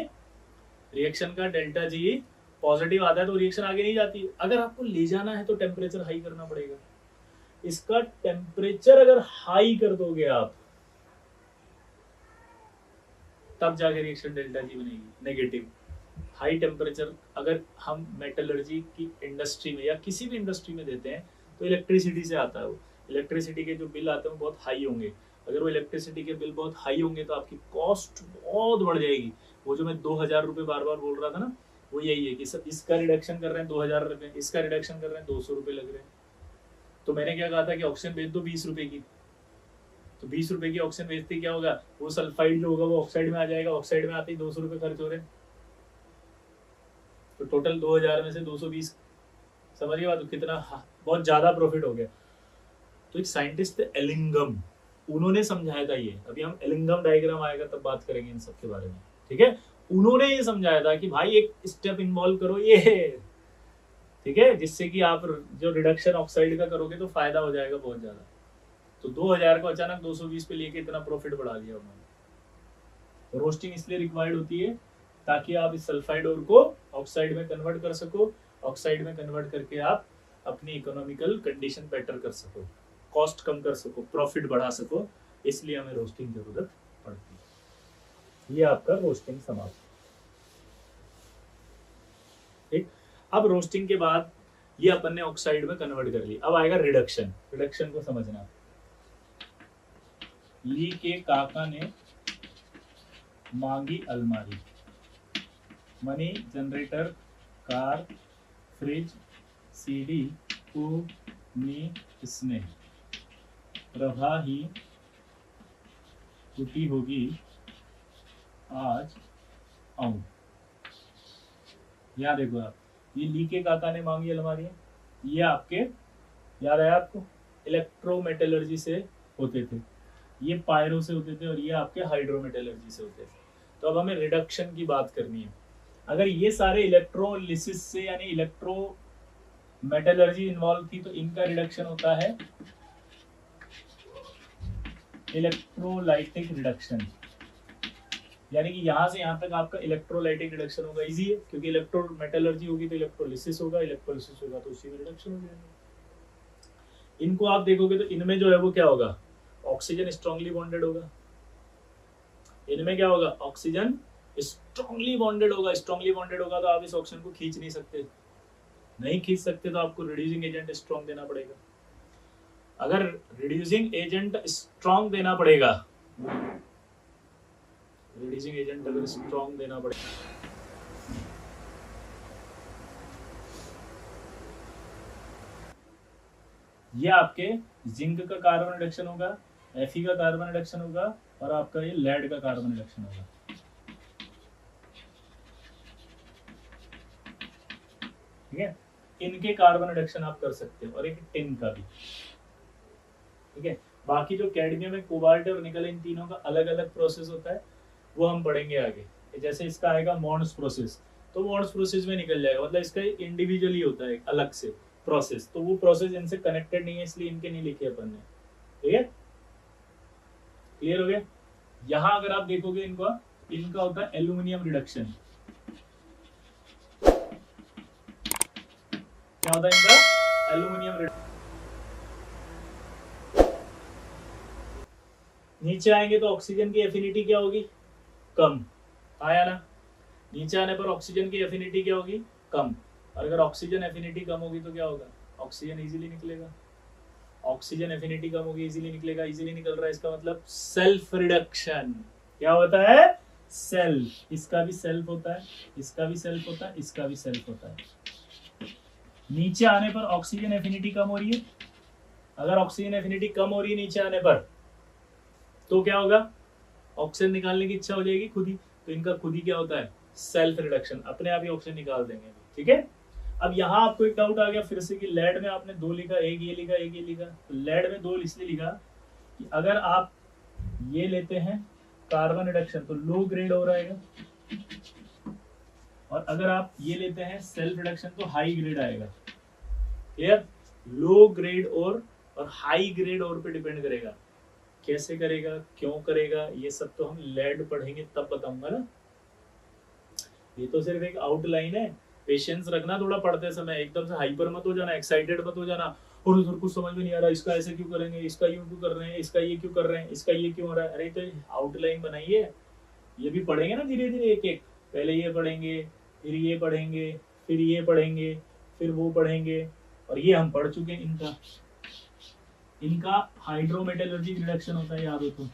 रिएक्शन का डेल्टा जी पॉजिटिव आता है तो रिएक्शन आगे नहीं जाती। अगर आपको ले जाना है तो टेम्परेचर हाई करना पड़ेगा। इसका टेम्परेचर अगर हाई कर दोगे आप तब जाके रिएक्शन डेल्टा जी बनेगी नेगेटिव। हाई टेम्परेचर अगर हम मेटलर्जी की इंडस्ट्री में या किसी भी इंडस्ट्री में देते हैं तो इलेक्ट्रिसिटी से आता है। वो इलेक्ट्रिसिटी के जो बिल आते हैं वो बहुत हाई होंगे। अगर वो इलेक्ट्रिसिटी के बिल बहुत हाई होंगे तो आपकी कॉस्ट बहुत बढ़ जाएगी। वो जो मैं 2000 रुपये बार बार बोल रहा था ना, वो यही है कि सब इसका रिडक्शन कर रहे हैं 2000 रुपये, इसका रिडक्शन कर रहे हैं 200 रुपये लग रहे हैं। तो मैंने क्या कहा था कि ऑक्सीजन बेच दो 20 रुपये की। तो 20 रुपये की ऑक्सीजन बेचते क्या होगा, वो सल्फाइड जो होगा वो ऑक्साइड में आ जाएगा, ऑक्साइड में आते ही 200 रुपये खर्च हो रहे हैं। तो टोटल 2000 में से 220, समझ गए बात कितना, बहुत ज्यादा प्रॉफिट हो गया। तो एक साइंटिस्ट थे एलिंगम, उन्होंने समझाया था ये। अभी हम एलिंगम डायग्राम आएगा तब बात करेंगे इन सब के बारे में, ठीक है। उन्होंने ये समझाया था कि भाई एक स्टेप इन्वॉल्व करो ये, ठीक है, जिससे कि आप जो रिडक्शन ऑक्साइड का करोगे तो फायदा हो जाएगा बहुत ज्यादा। तो 2000 को अचानक 220 पे लेके इतना प्रॉफिट बढ़ा दिया उन्होंने। रोस्टिंग इसलिए रिक्वायर्ड होती है ताकि आप इस सल्फाइड ओर को ऑक्साइड में कन्वर्ट कर सको, ऑक्साइड में कन्वर्ट करके आप अपनी इकोनॉमिकल कंडीशन बेटर कर सको, कॉस्ट कम कर सको, प्रॉफिट बढ़ा सको, इसलिए हमें रोस्टिंग जरूरत पड़ती है। ये आपका रोस्टिंग समाप्त। ठीक, अब रोस्टिंग के बाद ये अपन ने ऑक्साइड में कन्वर्ट कर ली। अब आएगा रिडक्शन। रिडक्शन को समझना, ली के काका ने मांगी अलमारी, money, generator, car, fridge, CD, नी स्नेह, प्रभा ही टूटी होगी आज आऊं। यहाँ देखो आप, ये ली के काका ने मांगी अलमारी है, ये आपके याद आया आपको इलेक्ट्रोमेटलर्जी से होते थे, ये पायरो से होते थे और ये आपके हाइड्रोमेटलर्जी से होते थे। तो अब हमें रिडक्शन की बात करनी है। अगर ये सारे इलेक्ट्रोलिसिस से यानी इलेक्ट्रो मेटलर्जी इन्वॉल्व थी तो इनका रिडक्शन होता है इलेक्ट्रोलाइटिक रिडक्शन, यानी कि यहां से यहां तक आपका इलेक्ट्रोलाइटिक रिडक्शन होगा। इजी है क्योंकि इलेक्ट्रो मेटलर्जी होगी तो इलेक्ट्रोलिसिस होगा, इलेक्ट्रोलिसिस होगा तो उसी में रिडक्शन हो जाएगा। इनको आप देखोगे तो इनमें जो है वो क्या होगा, ऑक्सीजन स्ट्रांगली बॉन्डेड होगा। इनमें क्या होगा, ऑक्सीजन स्ट्रांगली बॉन्डेड होगा। स्ट्रांगली बॉन्डेड होगा तो आप इस ऑक्सीजन को खींच नहीं सकते, नहीं खींच सकते तो आपको रिड्यूसिंग एजेंट स्ट्रांग देना पड़ेगा। अगर रिड्यूसिंग एजेंट स्ट्रांग देना पड़ेगा, रिड्यूसिंग एजेंट अगर स्ट्रांग देना पड़ेगा, ये आपके जिंक का कार्बन रिडक्शन होगा, Fe का कार्बन रिडक्शन होगा और आपका ये लेड का कार्बन रिडक्शन होगा। ठीक है, इनके कार्बन रिडक्शन आप कर सकते हो और एक टिन का भी। ठीक है, बाकी जो कैडमियम है, कोबाल्ट और निकल, इन तीनों का अलग अलग प्रोसेस होता है, वो हम पढ़ेंगे आगे। जैसे इसका आएगा मॉन्स प्रोसेस, तो वो ऑर्डर्स प्रोसेस में निकल जाएगा, मतलब इसका इंडिविजुअली होता है अलग से प्रोसेस, तो वो प्रोसेस इनसे कनेक्टेड नहीं है, इसलिए इनके नहीं लिखे अपन ने। ठीक है, क्लियर हो गया। यहां अगर आप देखोगे इनका होता है एल्यूमिनियम रिडक्शन। क्या होता है इनका? Aluminium reduction. नीचे आएंगे तो ऑक्सीजन की एफिनिटी क्या होगी? कम। आया ना? नीचे आने पर ऑक्सीजन की एफिनिटी क्या होगी? कम। और अगर ऑक्सीजन एफिनिटी कम होगी तो क्या होगा? ऑक्सीजन इजीली निकलेगा। ऑक्सीजन एफिनिटी कम होगी, इजीली निकलेगा। इजीली निकल रहा है, इसका मतलब सेल्फ रिडक्शन। क्या होता है? सेल्फ। इसका भी सेल्फ होता है, इसका भी सेल्फ होता है, इसका भी सेल्फ होता है। नीचे आने पर ऑक्सीजन एफिनिटी कम हो रही है। अगर ऑक्सीजन एफिनिटी कम हो रही है नीचे आने पर, तो क्या होगा? ऑक्सीजन निकालने की इच्छा हो जाएगी खुद ही, तो इनका खुद ही क्या होता है? सेल्फ रिडक्शन, अपने आप ही ऑक्सीजन निकाल देंगे। ठीक है, अब यहाँ आपको एक डाउट आ गया फिर से कि लेड में आपने 2 लिखा, एक ये लिखा, एक ये लिखा। तो लेड में 2 इसलिए लिखा कि अगर आप ये लेते हैं कार्बन रिडक्शन तो लो ग्रेड हो रहेगा, और अगर आप ये लेते हैं सेल्फ रिडक्शन तो हाई ग्रेड आएगा। क्लियर? लो ग्रेड और हाई ग्रेड और पे डिपेंड करेगा। कैसे करेगा, क्यों करेगा, ये सब तो हम लेड पढ़ेंगे तब बताऊंगा ना। ये तो सिर्फ एक आउटलाइन है, पेशेंस रखना थोड़ा पढ़ते समय। एकदम से हाइपर मत हो जाना, एक्साइटेड मत हो जाना, और उधर कुछ समझ में नहीं आ रहा, इसका ऐसे क्यों करेंगे, इसका यूं क्यों कर रहे हैं, इसका ये क्यों कर रहे हैं, इसका ये क्यों हो रहा है। अरे तो आउटलाइन बनाइए, ये भी पढ़ेंगे ना धीरे धीरे एक एक। पहले ये पढ़ेंगे, फिर ये पढ़ेंगे, फिर ये पढ़ेंगे, फिर वो पढ़ेंगे। और ये हम पढ़ चुके हैं। इनका हाइड्रोमेटलर्जिक रिडक्शन होता है, याद हो तो।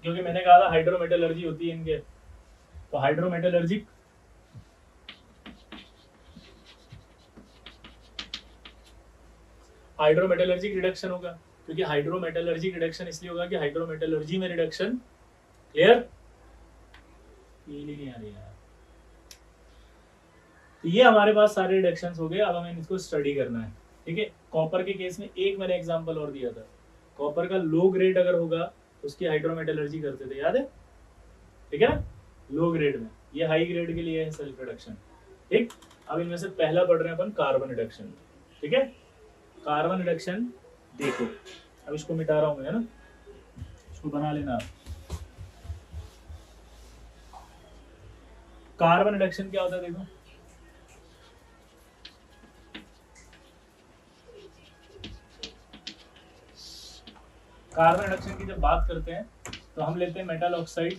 क्योंकि मैंने कहा था हाइड्रोमेटलर्जी होती है इनके, तो हाइड्रोमेटलर्जिक रिडक्शन होगा। क्योंकि हाइड्रोमेटलर्जिक रिडक्शन इसलिए होगा कि हाइड्रोमेटलर्जी में रिडक्शन। क्लियर? नहीं आ रही यार। तो ये हमारे पास सारे रिडक्शंस हो गए। अब हमें इसको स्टडी करना है। ठीक है, कॉपर के केस में एक मैंने एग्जांपल और दिया था। कॉपर का लो ग्रेड अगर होगा तो उसकी हाइड्रोमेटलर्जी करते थे, याद है? ठीक है ना, लो ग्रेड में। ये हाई ग्रेड के लिए है सेल्फ रिडक्शन। ठीक, अब इनमें से पहला पढ़ रहे हैं अपन कार्बन रिडक्शन। ठीक है, कार्बन रिडक्शन देखो, अब इसको मिटा रहा हूं मैं, है ना, इसको बना लेना। कार्बन रिडक्शन क्या होता है देखो। कार्बन रिडक्शन की जब बात करते हैं तो हम लेते हैं मेटल ऑक्साइड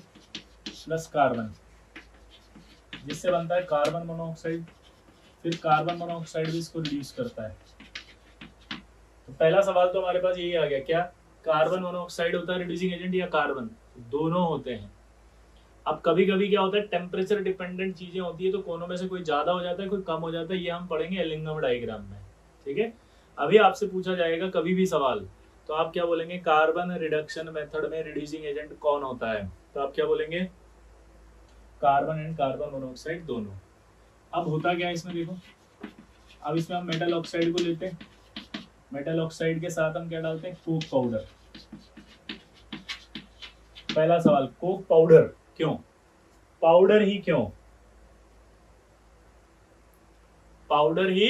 प्लस कार्बन, जिससे बनता है कार्बन मोनोऑक्साइड। फिर कार्बन मोनोऑक्साइड भी इसको रिड्यूस करता है। तो पहला सवाल तो हमारे पास यही आ गया, क्या कार्बन मोनोऑक्साइड होता है रिड्यूसिंग एजेंट या कार्बन? दोनों होते हैं। अब कभी कभी क्या होता है, टेम्परेचर डिपेंडेंट चीजें होती है, तो कोनों में से कोई ज्यादा हो जाता है, कोई कम हो जाता है। ये हम पढ़ेंगे एलिंगम डायग्राम में। ठीक है, अभी आपसे पूछा जाएगा कभी भी सवाल, तो आप क्या बोलेंगे? कार्बन रिडक्शन मेथड में रिड्यूसिंग एजेंट कौन होता है? तो आप क्या बोलेंगे? कार्बन एंड कार्बन मोनोऑक्साइड दोनों। अब होता क्या है इसमें देखो, अब इसमें हम मेटल ऑक्साइड को लेते हैं, मेटल ऑक्साइड के साथ हम क्या डालते हैं? Coke powder. पहला सवाल, कोक पाउडर क्यों? पाउडर ही क्यों? पाउडर ही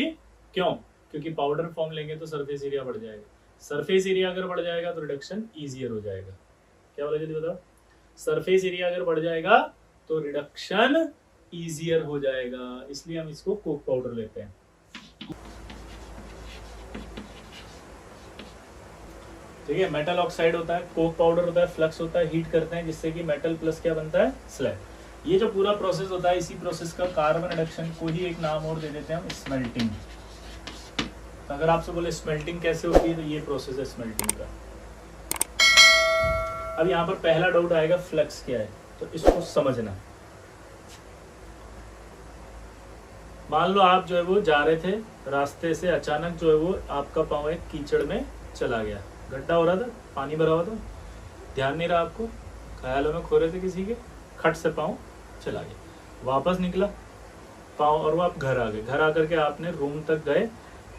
क्यों? क्योंकि पाउडर फॉर्म लेंगे तो सरफेस एरिया बढ़ जाएगा। सरफेस एरिया अगर बढ़ जाएगा तो रिडक्शन इजियर हो जाएगा। क्या बोला जल्दी बताओ? सरफेस एरिया अगर बढ़ जाएगा तो रिडक्शन इजियर हो जाएगा, इसलिए हम इसको कोक पाउडर लेते हैं। ठीक है, मेटल ऑक्साइड होता है, कोक पाउडर होता है, फ्लक्स होता है, हीट करते हैं जिससे कि मेटल प्लस क्या बनता है? स्लैग। ये जो पूरा प्रोसेस होता है, इसी प्रोसेस का कार्बन रिडक्शन को ही एक नाम और दे देते हैं हम, स्मेल्टिंग। अगर आपसे बोले स्मेल्टिंग कैसे होती है, तो ये प्रोसेस है स्मेल्टिंग का। अब यहाँ पर पहला डाउट आएगा, फ्लक्स क्या है? तो इसको समझना। मान लो आप जो है वो जा रहे थे रास्ते से, अचानक जो है वो आपका पाँव एक कीचड़ में चला गया, गड्ढा हो रहा था, पानी भरा हुआ था, ध्यान नहीं रहा आपको, ख्यालों में खो रहे थे किसी के, खट से पाँव चला गया। वापस निकला पाँव और वो आप घर आ गए। घर आकर के आपने रूम तक गए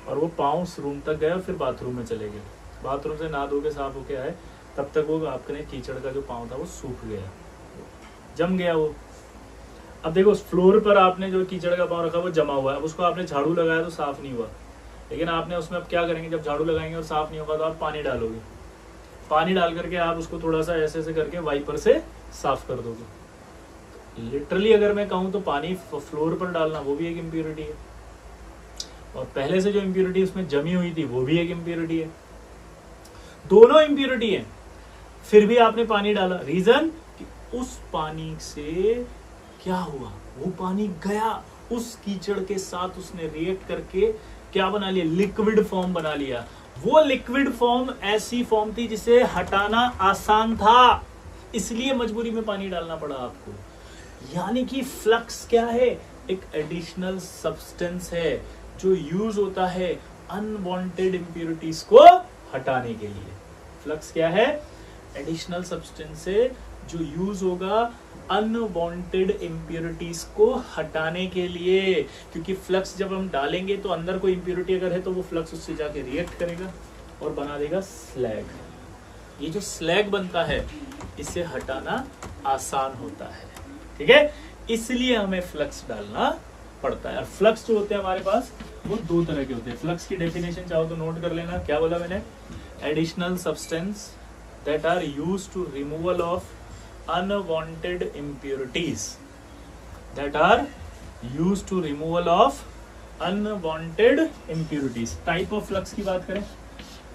और वो पाँव उस रूम तक गए और फिर बाथरूम में चले गए। बाथरूम से नहा धो के साफ होके आए, तब तक वो आपने कीचड़ का जो पाँव था वो सूख गया, जम गया वो। अब देखो उस फ्लोर पर आपने जो कीचड़ का पाँव रखा वो जमा हुआ है, अब उसको आपने झाड़ू लगाया तो साफ नहीं हुआ, लेकिन आपने उसमें अब क्या करेंगे, जब झाड़ू लगाएंगे और साफ नहीं होगा तो आप पानी डालोगे, पानी डाल करके आप उसको थोड़ा सा ऐसे ऐसे करके वाइपर से साफ कर दोगे। लिटरली अगर मैं कहूँ तो पानी फ्लोर पर डालना वो भी एक इम्प्योरिटी है, और पहले से जो इम्प्योरिटी उसमें जमी हुई थी वो भी एक इम्प्योरिटी है, दोनों इम्प्योरिटी है। फिर भी आपने पानी डाला, रीजन कि उस पानी से क्या हुआ, वो पानी गया उस कीचड़ के साथ, उसने रिएक्ट करके क्या बना लिया, लिक्विड फॉर्म बना लिया। वो लिक्विड फॉर्म ऐसी फॉर्म थी जिसे हटाना आसान था, इसलिए मजबूरी में पानी डालना पड़ा आपको। यानी कि फ्लक्स क्या है, एक एडिशनल सब्सटेंस है जो यूज होता है अनवांटेड इंप्योरिटीज को हटाने के लिए। फ्लक्स क्या है, एडिशनल सब्सटेंस है जो यूज होगा अनवांटेड इंप्योरिटीज को हटाने के लिए, क्योंकि फ्लक्स जब हम डालेंगे तो अंदर कोई इंप्योरिटी अगर है तो वो फ्लक्स उससे जाके रिएक्ट करेगा और बना देगा स्लैग। ये जो स्लैग बनता है इसे हटाना आसान होता है, ठीक है, इसलिए हमें फ्लक्स डालना पड़ता है। और फ्लक्स जो होते हैं हमारे पास वो दो तरह के होते हैं। फ्लक्स की डेफिनेशन चाहो तो नोट कर लेना, क्या बोला मैंने, additional substance that are used to removal of unwanted impurities, that are used to removal of unwanted impurities। Type of flux की बात करें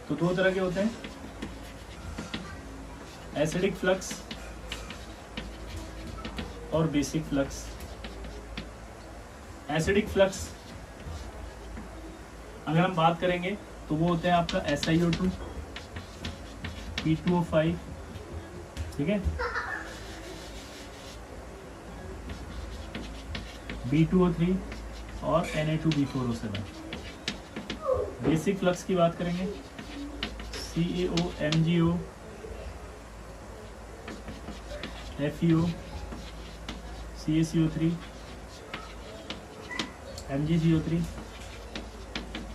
तो दो तरह के होते हैं, एसिडिक फ्लक्स और बेसिक फ्लक्स। एसिडिक फ्लक्स अगर हम बात करेंगे तो वो होते हैं आपका SiO2, P2O5, ठीक है, B2O3 और Na2B4O7। बेसिक फ्लक्स की बात करेंगे CaO, MgO, FeO, CaCO3, MgCO3,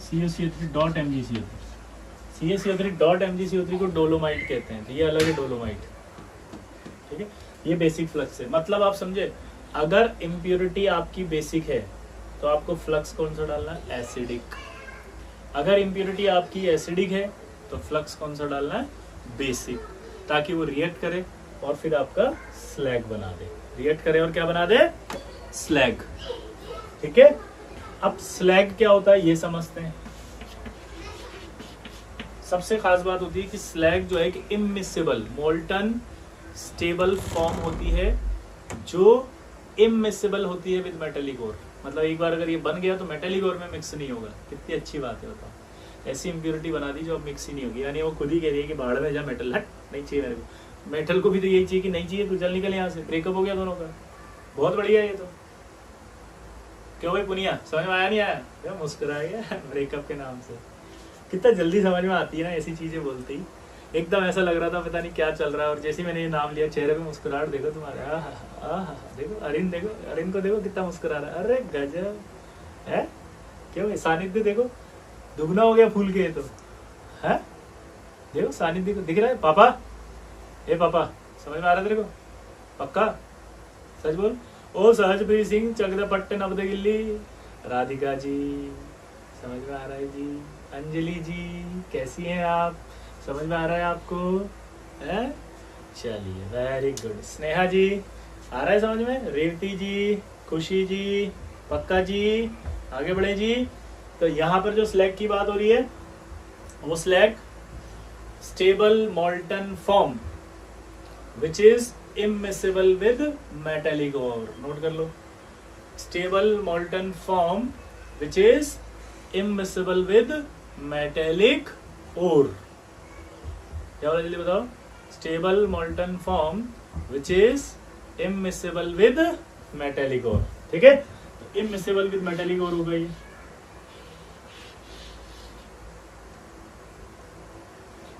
CaCO3.MgCO3। CaCO3.MgCO3 को डोलोमाइट कहते हैं, तो ये अलग है डोलोमाइट, ठीक है। ये बेसिक फ्लक्स है, मतलब आप समझे, अगर इम्प्योरिटी आपकी बेसिक है तो आपको फ्लक्स कौन सा डालना है, एसिडिक। अगर इम्प्योरिटी आपकी एसिडिक है तो फ्लक्स कौन सा डालना है, बेसिक, ताकि वो रिएक्ट करे और फिर आपका स्लैग बना दे, रिएक्ट करे और क्या बना दे, स्लैग, ठीक है। अब स्लैग क्या होता है ये समझते हैं। सबसे खास बात होती है कि स्लैग जो है कि इमिसिबल मोल्टन स्टेबल फॉर्म होती है जो इमिसिबल होती है विद मेटेलिक ओर, मतलब एक बार अगर ये बन गया तो मेटेलिक ओर में मिक्स नहीं होगा। कितनी अच्छी बात है, बताओ, ऐसी इम्प्योरिटी बना दी जो अब मिक्स ही नहीं होगी, यानी वो खुद ही कह रही है कि बाहर में जा मेटल, हट नहीं चाहिए मेरे को। मेटल को भी तो यही चाहिए कि नहीं चाहिए, तू चल निकल यहाँ से, ब्रेकअप हो गया दोनों का, बहुत बढ़िया ये तो। क्यों भाई पुनिया, समझ में आया नहीं आया, क्या मुस्कुरा गया ब्रेकअप के नाम से। कितना जल्दी समझ में आती है ना ऐसी चीजें बोलते ही, एकदम ऐसा लग रहा था पता नहीं क्या चल रहा है, और जैसे मैंने ये नाम लिया चेहरे पे मुस्कुराहट देखो तुम्हारे, देखो अरिन, देखो अरिन को देखो कितना मुस्कुरा रहा है, अरे गजब है। क्यों सानिध्य देखो दुगना हो गया फूल के, तो है देखो सानिध्य को दिख रहा है। पापा, ए पापा, समझ में आ रहा है तेरे को, पक्का सच बोल। ओ सहजप्रीत सिंह चकदपट्टे नवद गिल्ली, राधिका जी समझ में आ रहा है जी, अंजलि जी कैसी हैं आप, समझ में आ रहा है आपको, है, चलिए वेरी गुड। स्नेहा जी आ रहा है समझ में, रेवती जी, खुशी जी, पक्का जी, आगे बढ़े जी। तो यहाँ पर जो स्लैग की बात हो रही है वो slag stable molten form which is immiscible with metallic ore, नोट कर लो, stable molten form which is immiscible with metallic ore. क्या बोला जल्दी बताओ, stable molten form which is immiscible with metallic ore, ठीक है। तो इमिसिबल विद मेटेलिक ओर हो गई।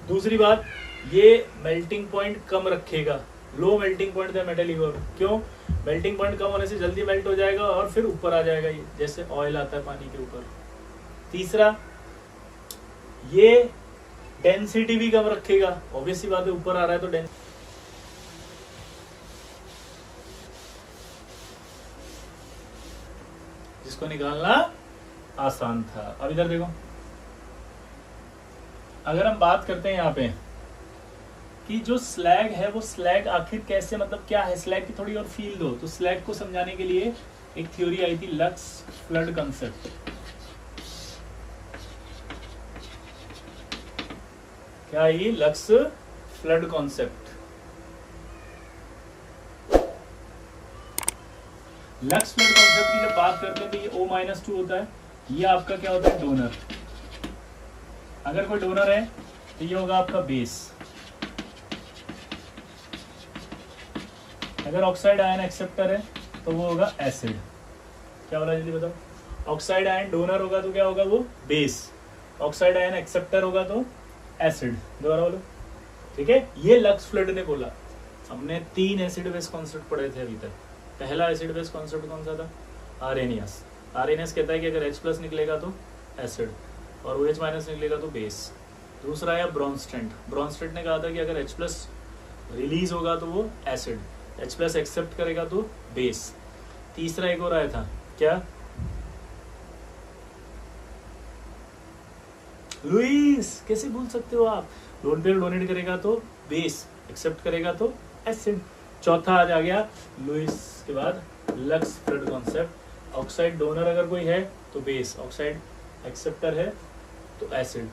दूसरी बात, ये मेल्टिंग पॉइंट कम रखेगा, लो मेल्टिंग पॉइंट है मेटेलिक ओर। क्यों, मेल्टिंग पॉइंट कम होने से जल्दी मेल्ट हो जाएगा और फिर ऊपर आ जाएगा, ये जैसे ऑयल आता है पानी के ऊपर। तीसरा, ये डेंसिटी भी कम रखेगा, ऑब्वियस सी बात है, ऊपर आ रहा है तो जिसको निकालना आसान था। अब इधर देखो, अगर हम बात करते हैं यहाँ पे कि जो स्लैग है वो स्लैग आखिर कैसे, मतलब क्या है स्लैग की थोड़ी और फील दो, तो स्लैग को समझाने के लिए एक थ्योरी आई थी, लक्स फ्लड कंसेप्ट। क्या ये lux flood concept? Lux flood concept की जब बात करते हैं तो ये O-2 होता है, ये आपका क्या होता है, डोनर। अगर कोई डोनर है तो ये होगा आपका बेस। अगर ऑक्साइड आयन एक्सेप्टर है तो वो होगा एसिड। क्या बोला जल्दी बताओ? ऑक्साइड आयन डोनर होगा तो क्या होगा, वो बेस। ऑक्साइड आयन एक्सेप्टर होगा तो एसिड। दोबारा बोलो, ठीक है। ये लक्स फ्लड ने बोला। हमने 3 एसिड बेस कॉन्सेप्ट पढ़े थे अभी तक। पहला एसिड बेस कॉन्सेप्ट कौन सा था? आरएनएस। आरएनएस कहता है कि अगर H+ निकलेगा तो एसिड और OH- निकलेगा तो बेस। दूसरा आया ब्रॉन्स्टेड। ब्रॉन्स्टेड ने कहा था कि अगर H+ रिलीज होगा तो वो एसिड, H+ एक्सेप्ट करेगा तो बेस। तीसरा एक और आया था, क्या? लुईस, कैसे भूल सकते हो आप? लोन पेयर डोनेट करेगा तो बेस, एक्सेप्ट करेगा तो एसिड। चौथा आज आ गया लुईस के बाद lux flood concept. Oxide donor अगर कोई है तो बेस, ऑक्साइड एक्सेप्टर है तो acid.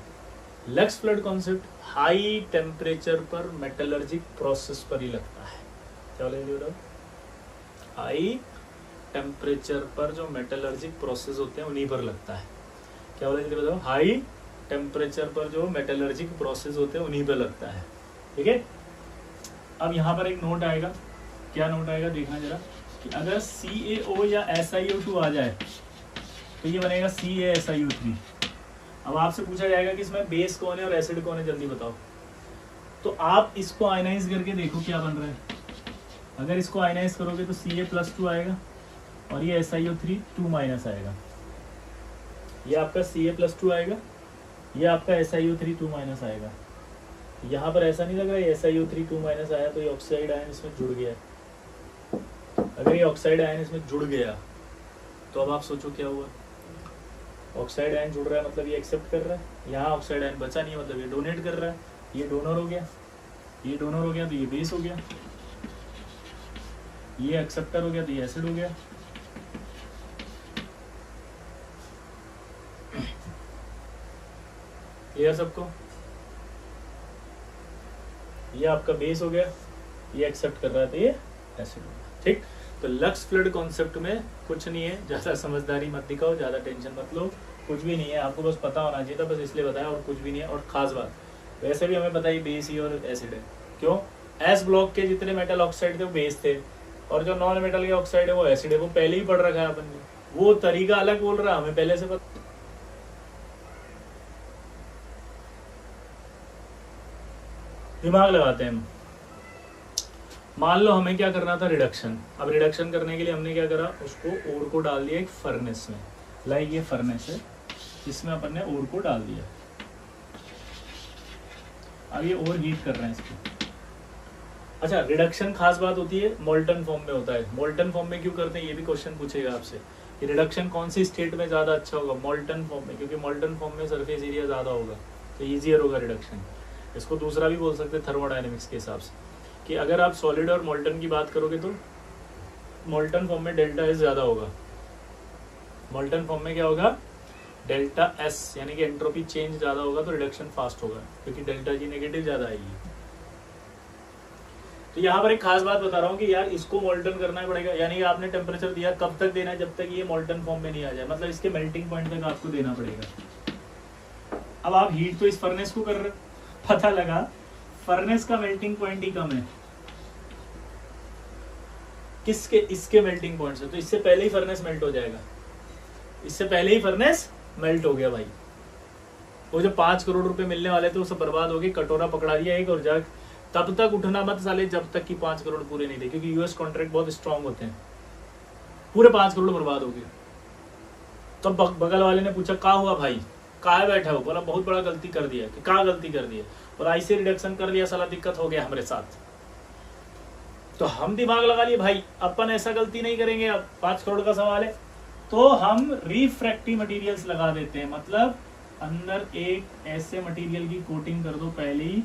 Lux flood concept high temperature पर मेटलर्जिक प्रोसेस पर ही लगता है। क्या बोले? हाई टेम्परेचर पर जो मेटलर्जिक प्रोसेस होते हैं उन्हीं पर लगता है। क्या बोले जल्दी बताओ? हाई टेम्परेचर पर जो मेटलर्जिक प्रोसेस होते हैं उन्हीं पर लगता है, ठीक है। अब यहाँ पर एक नोट आएगा, क्या नोट आएगा देखना जरा, कि अगर CaO या SiO2 आ जाए तो ये बनेगा CaSiO3। अब आपसे पूछा जाएगा कि इसमें बेस कौन है और एसिड कौन है, जल्दी बताओ। तो आप इसको आयनाइज करके देखो क्या बन रहा है। अगर इसको आयनाइज करोगे तो Ca+2 आएगा और ये SiO3 2- आएगा। ये आपका Ca+2 आएगा, ये आपका SiO3 2- आएगा। यहाँ पर ऐसा नहीं लग रहा है SiO3 2- आया तो ये ऑक्साइड आयन इसमें जुड़ गया। अगर ये ऑक्साइड आयन इसमें जुड़ गया तो अब आप सोचो क्या हुआ। ऑक्साइड आयन जुड़ रहा है मतलब ये एक्सेप्ट कर रहा है, यहाँ ऑक्साइड आयन बचा नहीं मतलब ये डोनेट कर रहा है। ये डोनर हो गया, ये डोनर हो गया तो ये बेस हो गया, ये एक्सेप्टर हो गया तो ये एसिड हो गया। क्लियर सबको? ये आपका बेस हो गया, ये एक्सेप्ट कर रहा है तो ये एसिड हो गया, ठीक। तो लक्स फ्लड कॉन्सेप्ट में कुछ नहीं है, ज़्यादा समझदारी मत दिखाओ, ज़्यादा टेंशन मत लो, कुछ भी नहीं है। आपको बस पता होना चाहिए था, बस इसलिए बताया, और कुछ भी नहीं है। और खास बात, वैसे भी हमें पता ही बेस ही और एसिड है। क्यों? एस ब्लॉक के जितने मेटल ऑक्साइड थे वो बेस थे और जो नॉन मेटल के ऑक्साइड है वो एसिड है। वो पहले ही पढ़ रखा है अपन ने, वो तरीका अलग बोल रहा है, हमें पहले से पता। दिमाग लगाते हैं हम। मान लो हमें क्या करना था, रिडक्शन। अब रिडक्शन करने के लिए हमने क्या करा, उसको ओर को डाल दिया एक फर्नेस में। लाइक ये फर्नेस है, इसमें अपन ने ओर को डाल दिया। अब ये ओर हीट कर रहे हैं इसको। अच्छा, रिडक्शन खास बात होती है मोल्टन फॉर्म में होता है। मोल्टन फॉर्म में क्यों करते हैं, ये भी क्वेश्चन पूछेगा आपसे कि रिडक्शन कौन सी स्टेट में ज़्यादा अच्छा होगा। मोल्टन फॉर्म में, क्योंकि मोल्टन फॉर्म में सरफेस एरिया ज़्यादा होगा तो ईजियर होगा रिडक्शन। इसको दूसरा भी बोल सकते हैं थर्मोडायनेमिक्स के हिसाब से, कि अगर आप सॉलिड और मोल्टन की बात करोगे तो मोल्टन फॉर्म में डेल्टा एस ज़्यादा होगा। मोल्टन फॉर्म में क्या होगा, डेल्टा एस यानी कि एंट्रोपी चेंज ज़्यादा होगा तो रिडक्शन फास्ट होगा, क्योंकि डेल्टा जी नेगेटिव ज़्यादा आएगी। तो यहाँ पर एक खास बात बता रहा हूँ कि यार इसको मोल्टन करना ही पड़ेगा, यानी कि आपने टेम्परेचर दिया, कब तक देना है, जब तक ये मोल्टन फॉर्म में नहीं आ जाए, मतलब इसके मेल्टिंग पॉइंट तक आपको देना पड़ेगा। अब आप हीट तो इस फर्नेस को कर रहे हो, पता लगा फर्नेस का मेल्टिंग पॉइंट ही कम है किसके, इसके मेल्टिंग पॉइंट से, तो इससे पहले ही फर्नेस मेल्ट हो जाएगा। इससे पहले ही फर्नेस मेल्ट हो गया भाई। वो जो 5 करोड़ रुपए मिलने वाले थे वो सब बर्बाद हो गए। कटोरा पकड़ा दिया एक और जा, तब तक उठना मत साले जब तक कि 5 करोड़ पूरे नहीं थे, क्योंकि यूएस कॉन्ट्रैक्ट बहुत स्ट्रांग होते हैं। पूरे 5 करोड़ बर्बाद हो गए। तब बगल वाले ने पूछा क्या हुआ भाई, कहाँ बैठा हो, बोला बहुत बड़ा गलती कर दिया। कि कहाँ गलती कर दी है? बोला आईसी रिडक्शन कर दिया, साला दिक्कत हो गया हमारे साथ। तो हम दिमाग लगा लिए भाई अपन ऐसा गलती नहीं करेंगे, अब 5 करोड़ का सवाल है। तो हम रिफ्रैक्टिव मटेरियल्स लगा देते हैं, मतलब अंदर एक ऐसे मटेरियल की कोटिंग कर दो पहली,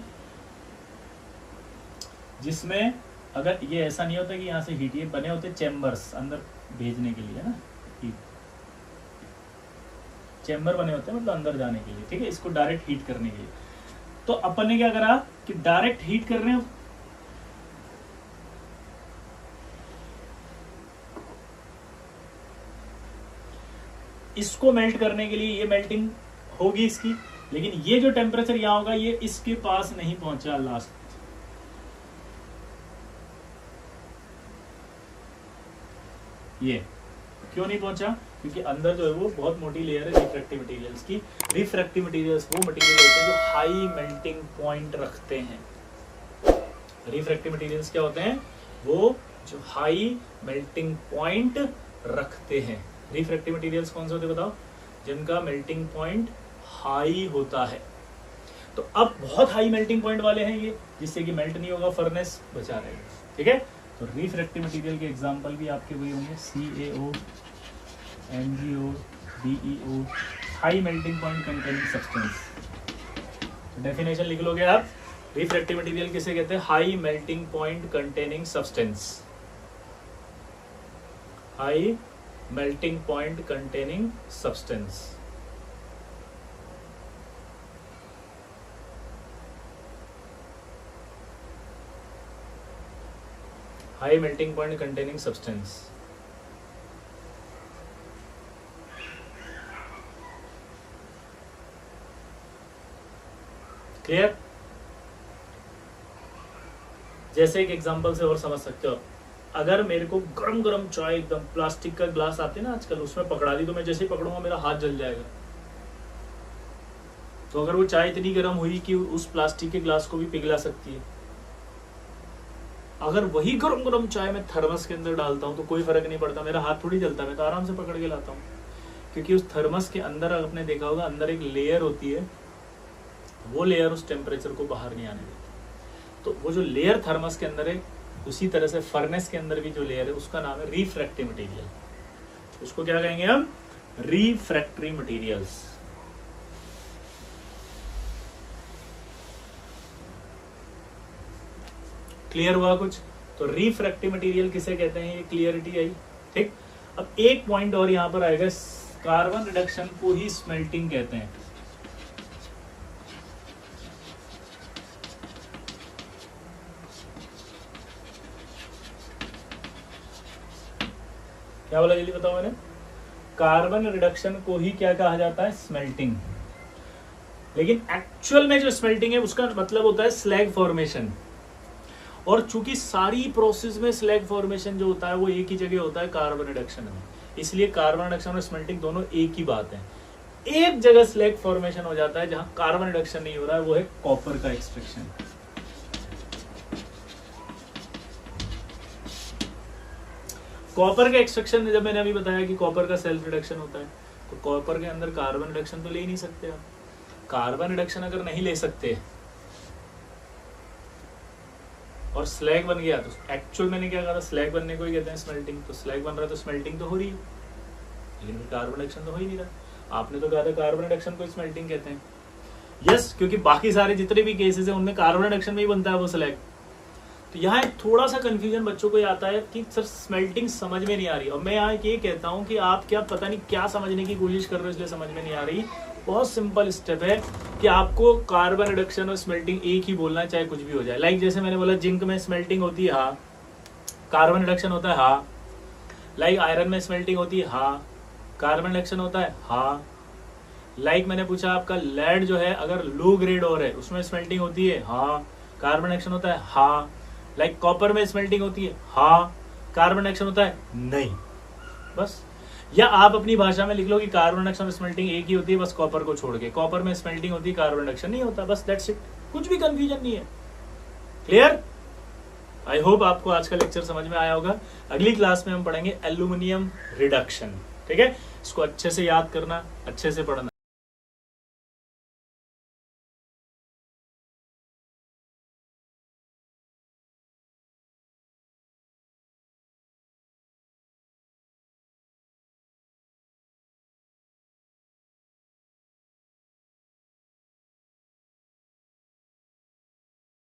जिसमें अगर ये ऐसा नहीं होता कि यहाँ से हीट, ये बने होते चैम्बर्स अंदर भेजने के लिए, है ना, हीट चैम्बर बने होते हैं मतलब अंदर जाने के लिए, ठीक है, इसको डायरेक्ट हीट करने के लिए। तो अपन ने क्या करा कि डायरेक्ट हीट कर रहे हैं, इसको मेल्ट करने के लिए ये मेल्टिंग होगी इसकी, लेकिन ये जो टेम्परेचर यहां होगा ये इसके पास नहीं पहुंचा लास्ट। ये क्यों नहीं पहुंचा? क्योंकि अंदर जो है वो बहुत मोटी लेयर है रिफ्रैक्टिव मटेरियल्स की। रिफ्रैक्टिव मटेरियल्स वो मटेरियल होते हैं जो हाई मेल्टिंग पॉइंट रखते हैं। रिफ्रैक्टिव मटेरियल्स क्या होते हैं? वो जो हाई मेल्टिंग पॉइंट रखते हैं। रिफ्रैक्टिव मटेरियल्स कौन से होते हैं बताओ? जिनका मेल्टिंग पॉइंट हाई होता है। तो अब बहुत हाई मेल्टिंग पॉइंट वाले हैं ये, जिससे कि मेल्ट नहीं होगा, फर्नेस बचा रहेगा, ठीक है। तो रिफ्रैक्टिव मटेरियल के एग्जांपल भी आपके वही होंगे, CaO, MgO, DeO, high melting point containing substance. तो डेफिनेशन लिख लोगे आप, रिफ्रैक्टिव मटेरियल किसे कहते हैं? High melting point containing substance. High melting point containing substance. High melting point containing substance. Clear? जैसे एक एग्जांपल से और समझ सकते हो, अगर मेरे को गरम गरम चाय एकदम प्लास्टिक का ग्लास आते हैं ना आजकल, उसमें पकड़ा दी तो मैं जैसे ही पकड़ूंगा मेरा हाथ जल जाएगा। तो अगर वो चाय इतनी गर्म हुई कि उस प्लास्टिक के ग्लास को भी पिघला सकती है, अगर वही गरम गरम चाय मैं थर्मस के अंदर डालता हूँ तो कोई फर्क नहीं पड़ता, मेरा हाथ थोड़ी जलता, मैं तो आराम से पकड़ के लाता हूँ। क्योंकि उस थर्मस के अंदर आपने देखा होगा अंदर एक लेयर होती है, वो लेयर उस टेम्परेचर को बाहर नहीं आने देती। तो वो जो लेयर थर्मस के अंदर है, उसी तरह से फर्नेस के अंदर भी जो लेयर है उसका नाम है रिफ्रैक्टिव मटेरियल। उसको क्या कहेंगे हम? Refractory materials. क्लियर हुआ कुछ? तो रिफ्रैक्टिव मटेरियल किसे कहते हैं, ये क्लियरिटी आई, ठीक। अब एक पॉइंट और यहां पर आएगा, कार्बन रिडक्शन को ही स्मेल्टिंग कहते हैं। क्या बोला जल्दी बताओ मैंने? कार्बन रिडक्शन को ही क्या कहा जाता है? स्मेल्टिंग। लेकिन एक्चुअल में जो स्मेल्टिंग है उसका मतलब होता है स्लैग फॉर्मेशन। और चूंकि सारी प्रोसेस में स्लैग फॉर्मेशन जो होता है वो एक ही जगह होता है, कार्बन रिडक्शन में, इसलिए कार्बन रिडक्शन और स्मेल्टिंग दोनों एक ही बात है। एक जगह स्लैग फॉर्मेशन हो जाता है जहां कार्बन रिडक्शन नहीं हो रहा है, वो है कॉपर का एक्सट्रैक्शन। कॉपर का एक्सट्रैक्शन जब मैंने अभी बताया कि कॉपर का सेल्फ रिडक्शन होता है, तो कॉपर के अंदर कार्बन रिडक्शन तो ले ही नहीं सकते आप। कार्बन रिडक्शन अगर नहीं ले सकते और स्लैग बन गया, तो एक्चुअल मैंने क्या कहा था, स्लैग बनने को ही कहते हैं स्मेल्टिंग। तो स्लैग बन रहा है तो स्मेल्टिंग तो हो रही है, लेकिन कार्बन रिडक्शन तो हो ही नहीं रहा। आपने तो कहा था कार्बन रिडक्शन को स्मेल्टिंग कहते हैं। यस, क्योंकि बाकी सारे जितने भी केसेस हैं उनमें कार्बन रिडक्शन में ही बनता है वो स्लैग। तो यहाँ थोड़ा सा कंफ्यूजन बच्चों को आता है कि सर स्मेल्टिंग समझ में नहीं आ रही। और मैं यहाँ ये कहता हूँ कि आप क्या पता नहीं क्या समझने की कोशिश कर रहे हो, इसलिए समझ में नहीं आ रही। बहुत सिंपल स्टेप है कि आपको कार्बन रिडक्शन और स्मेल्टिंग एक ही बोलना है, चाहे कुछ भी हो जाए। लाइक जैसे मैंने बोला जिंक में स्मेल्टिंग होती है, हाँ। कार्बन रिडक्शन होता है, हाँ। लाइक आयरन में स्मेल्टिंग होती है, हाँ। कार्बन रिडक्शन होता है, हाँ। लाइक मैंने पूछा आपका लेड जो है अगर लो ग्रेड और है उसमें स्मेल्टिंग होती है, हाँ। कार्बन रिडक्शन होता है, हाँ। लाइक कॉपर में स्मेल्टिंग होती है, हाँ। कार्बन रिडक्शन होता है, नहीं। बस। या आप अपनी भाषा में लिख लो कि कार्बन रिडक्शन और स्मेल्टिंग एक ही होती है, बस कॉपर को छोड़ के। कॉपर में स्मेल्टिंग होती है, कार्बन रिडक्शन नहीं होता, बस दैट्स इट। कुछ भी कंफ्यूजन नहीं है। क्लियर? आई होप आपको आज का लेक्चर समझ में आया होगा। अगली क्लास में हम पढ़ेंगे एल्यूमिनियम रिडक्शन, ठीक है। इसको अच्छे से याद करना, अच्छे से पढ़ना।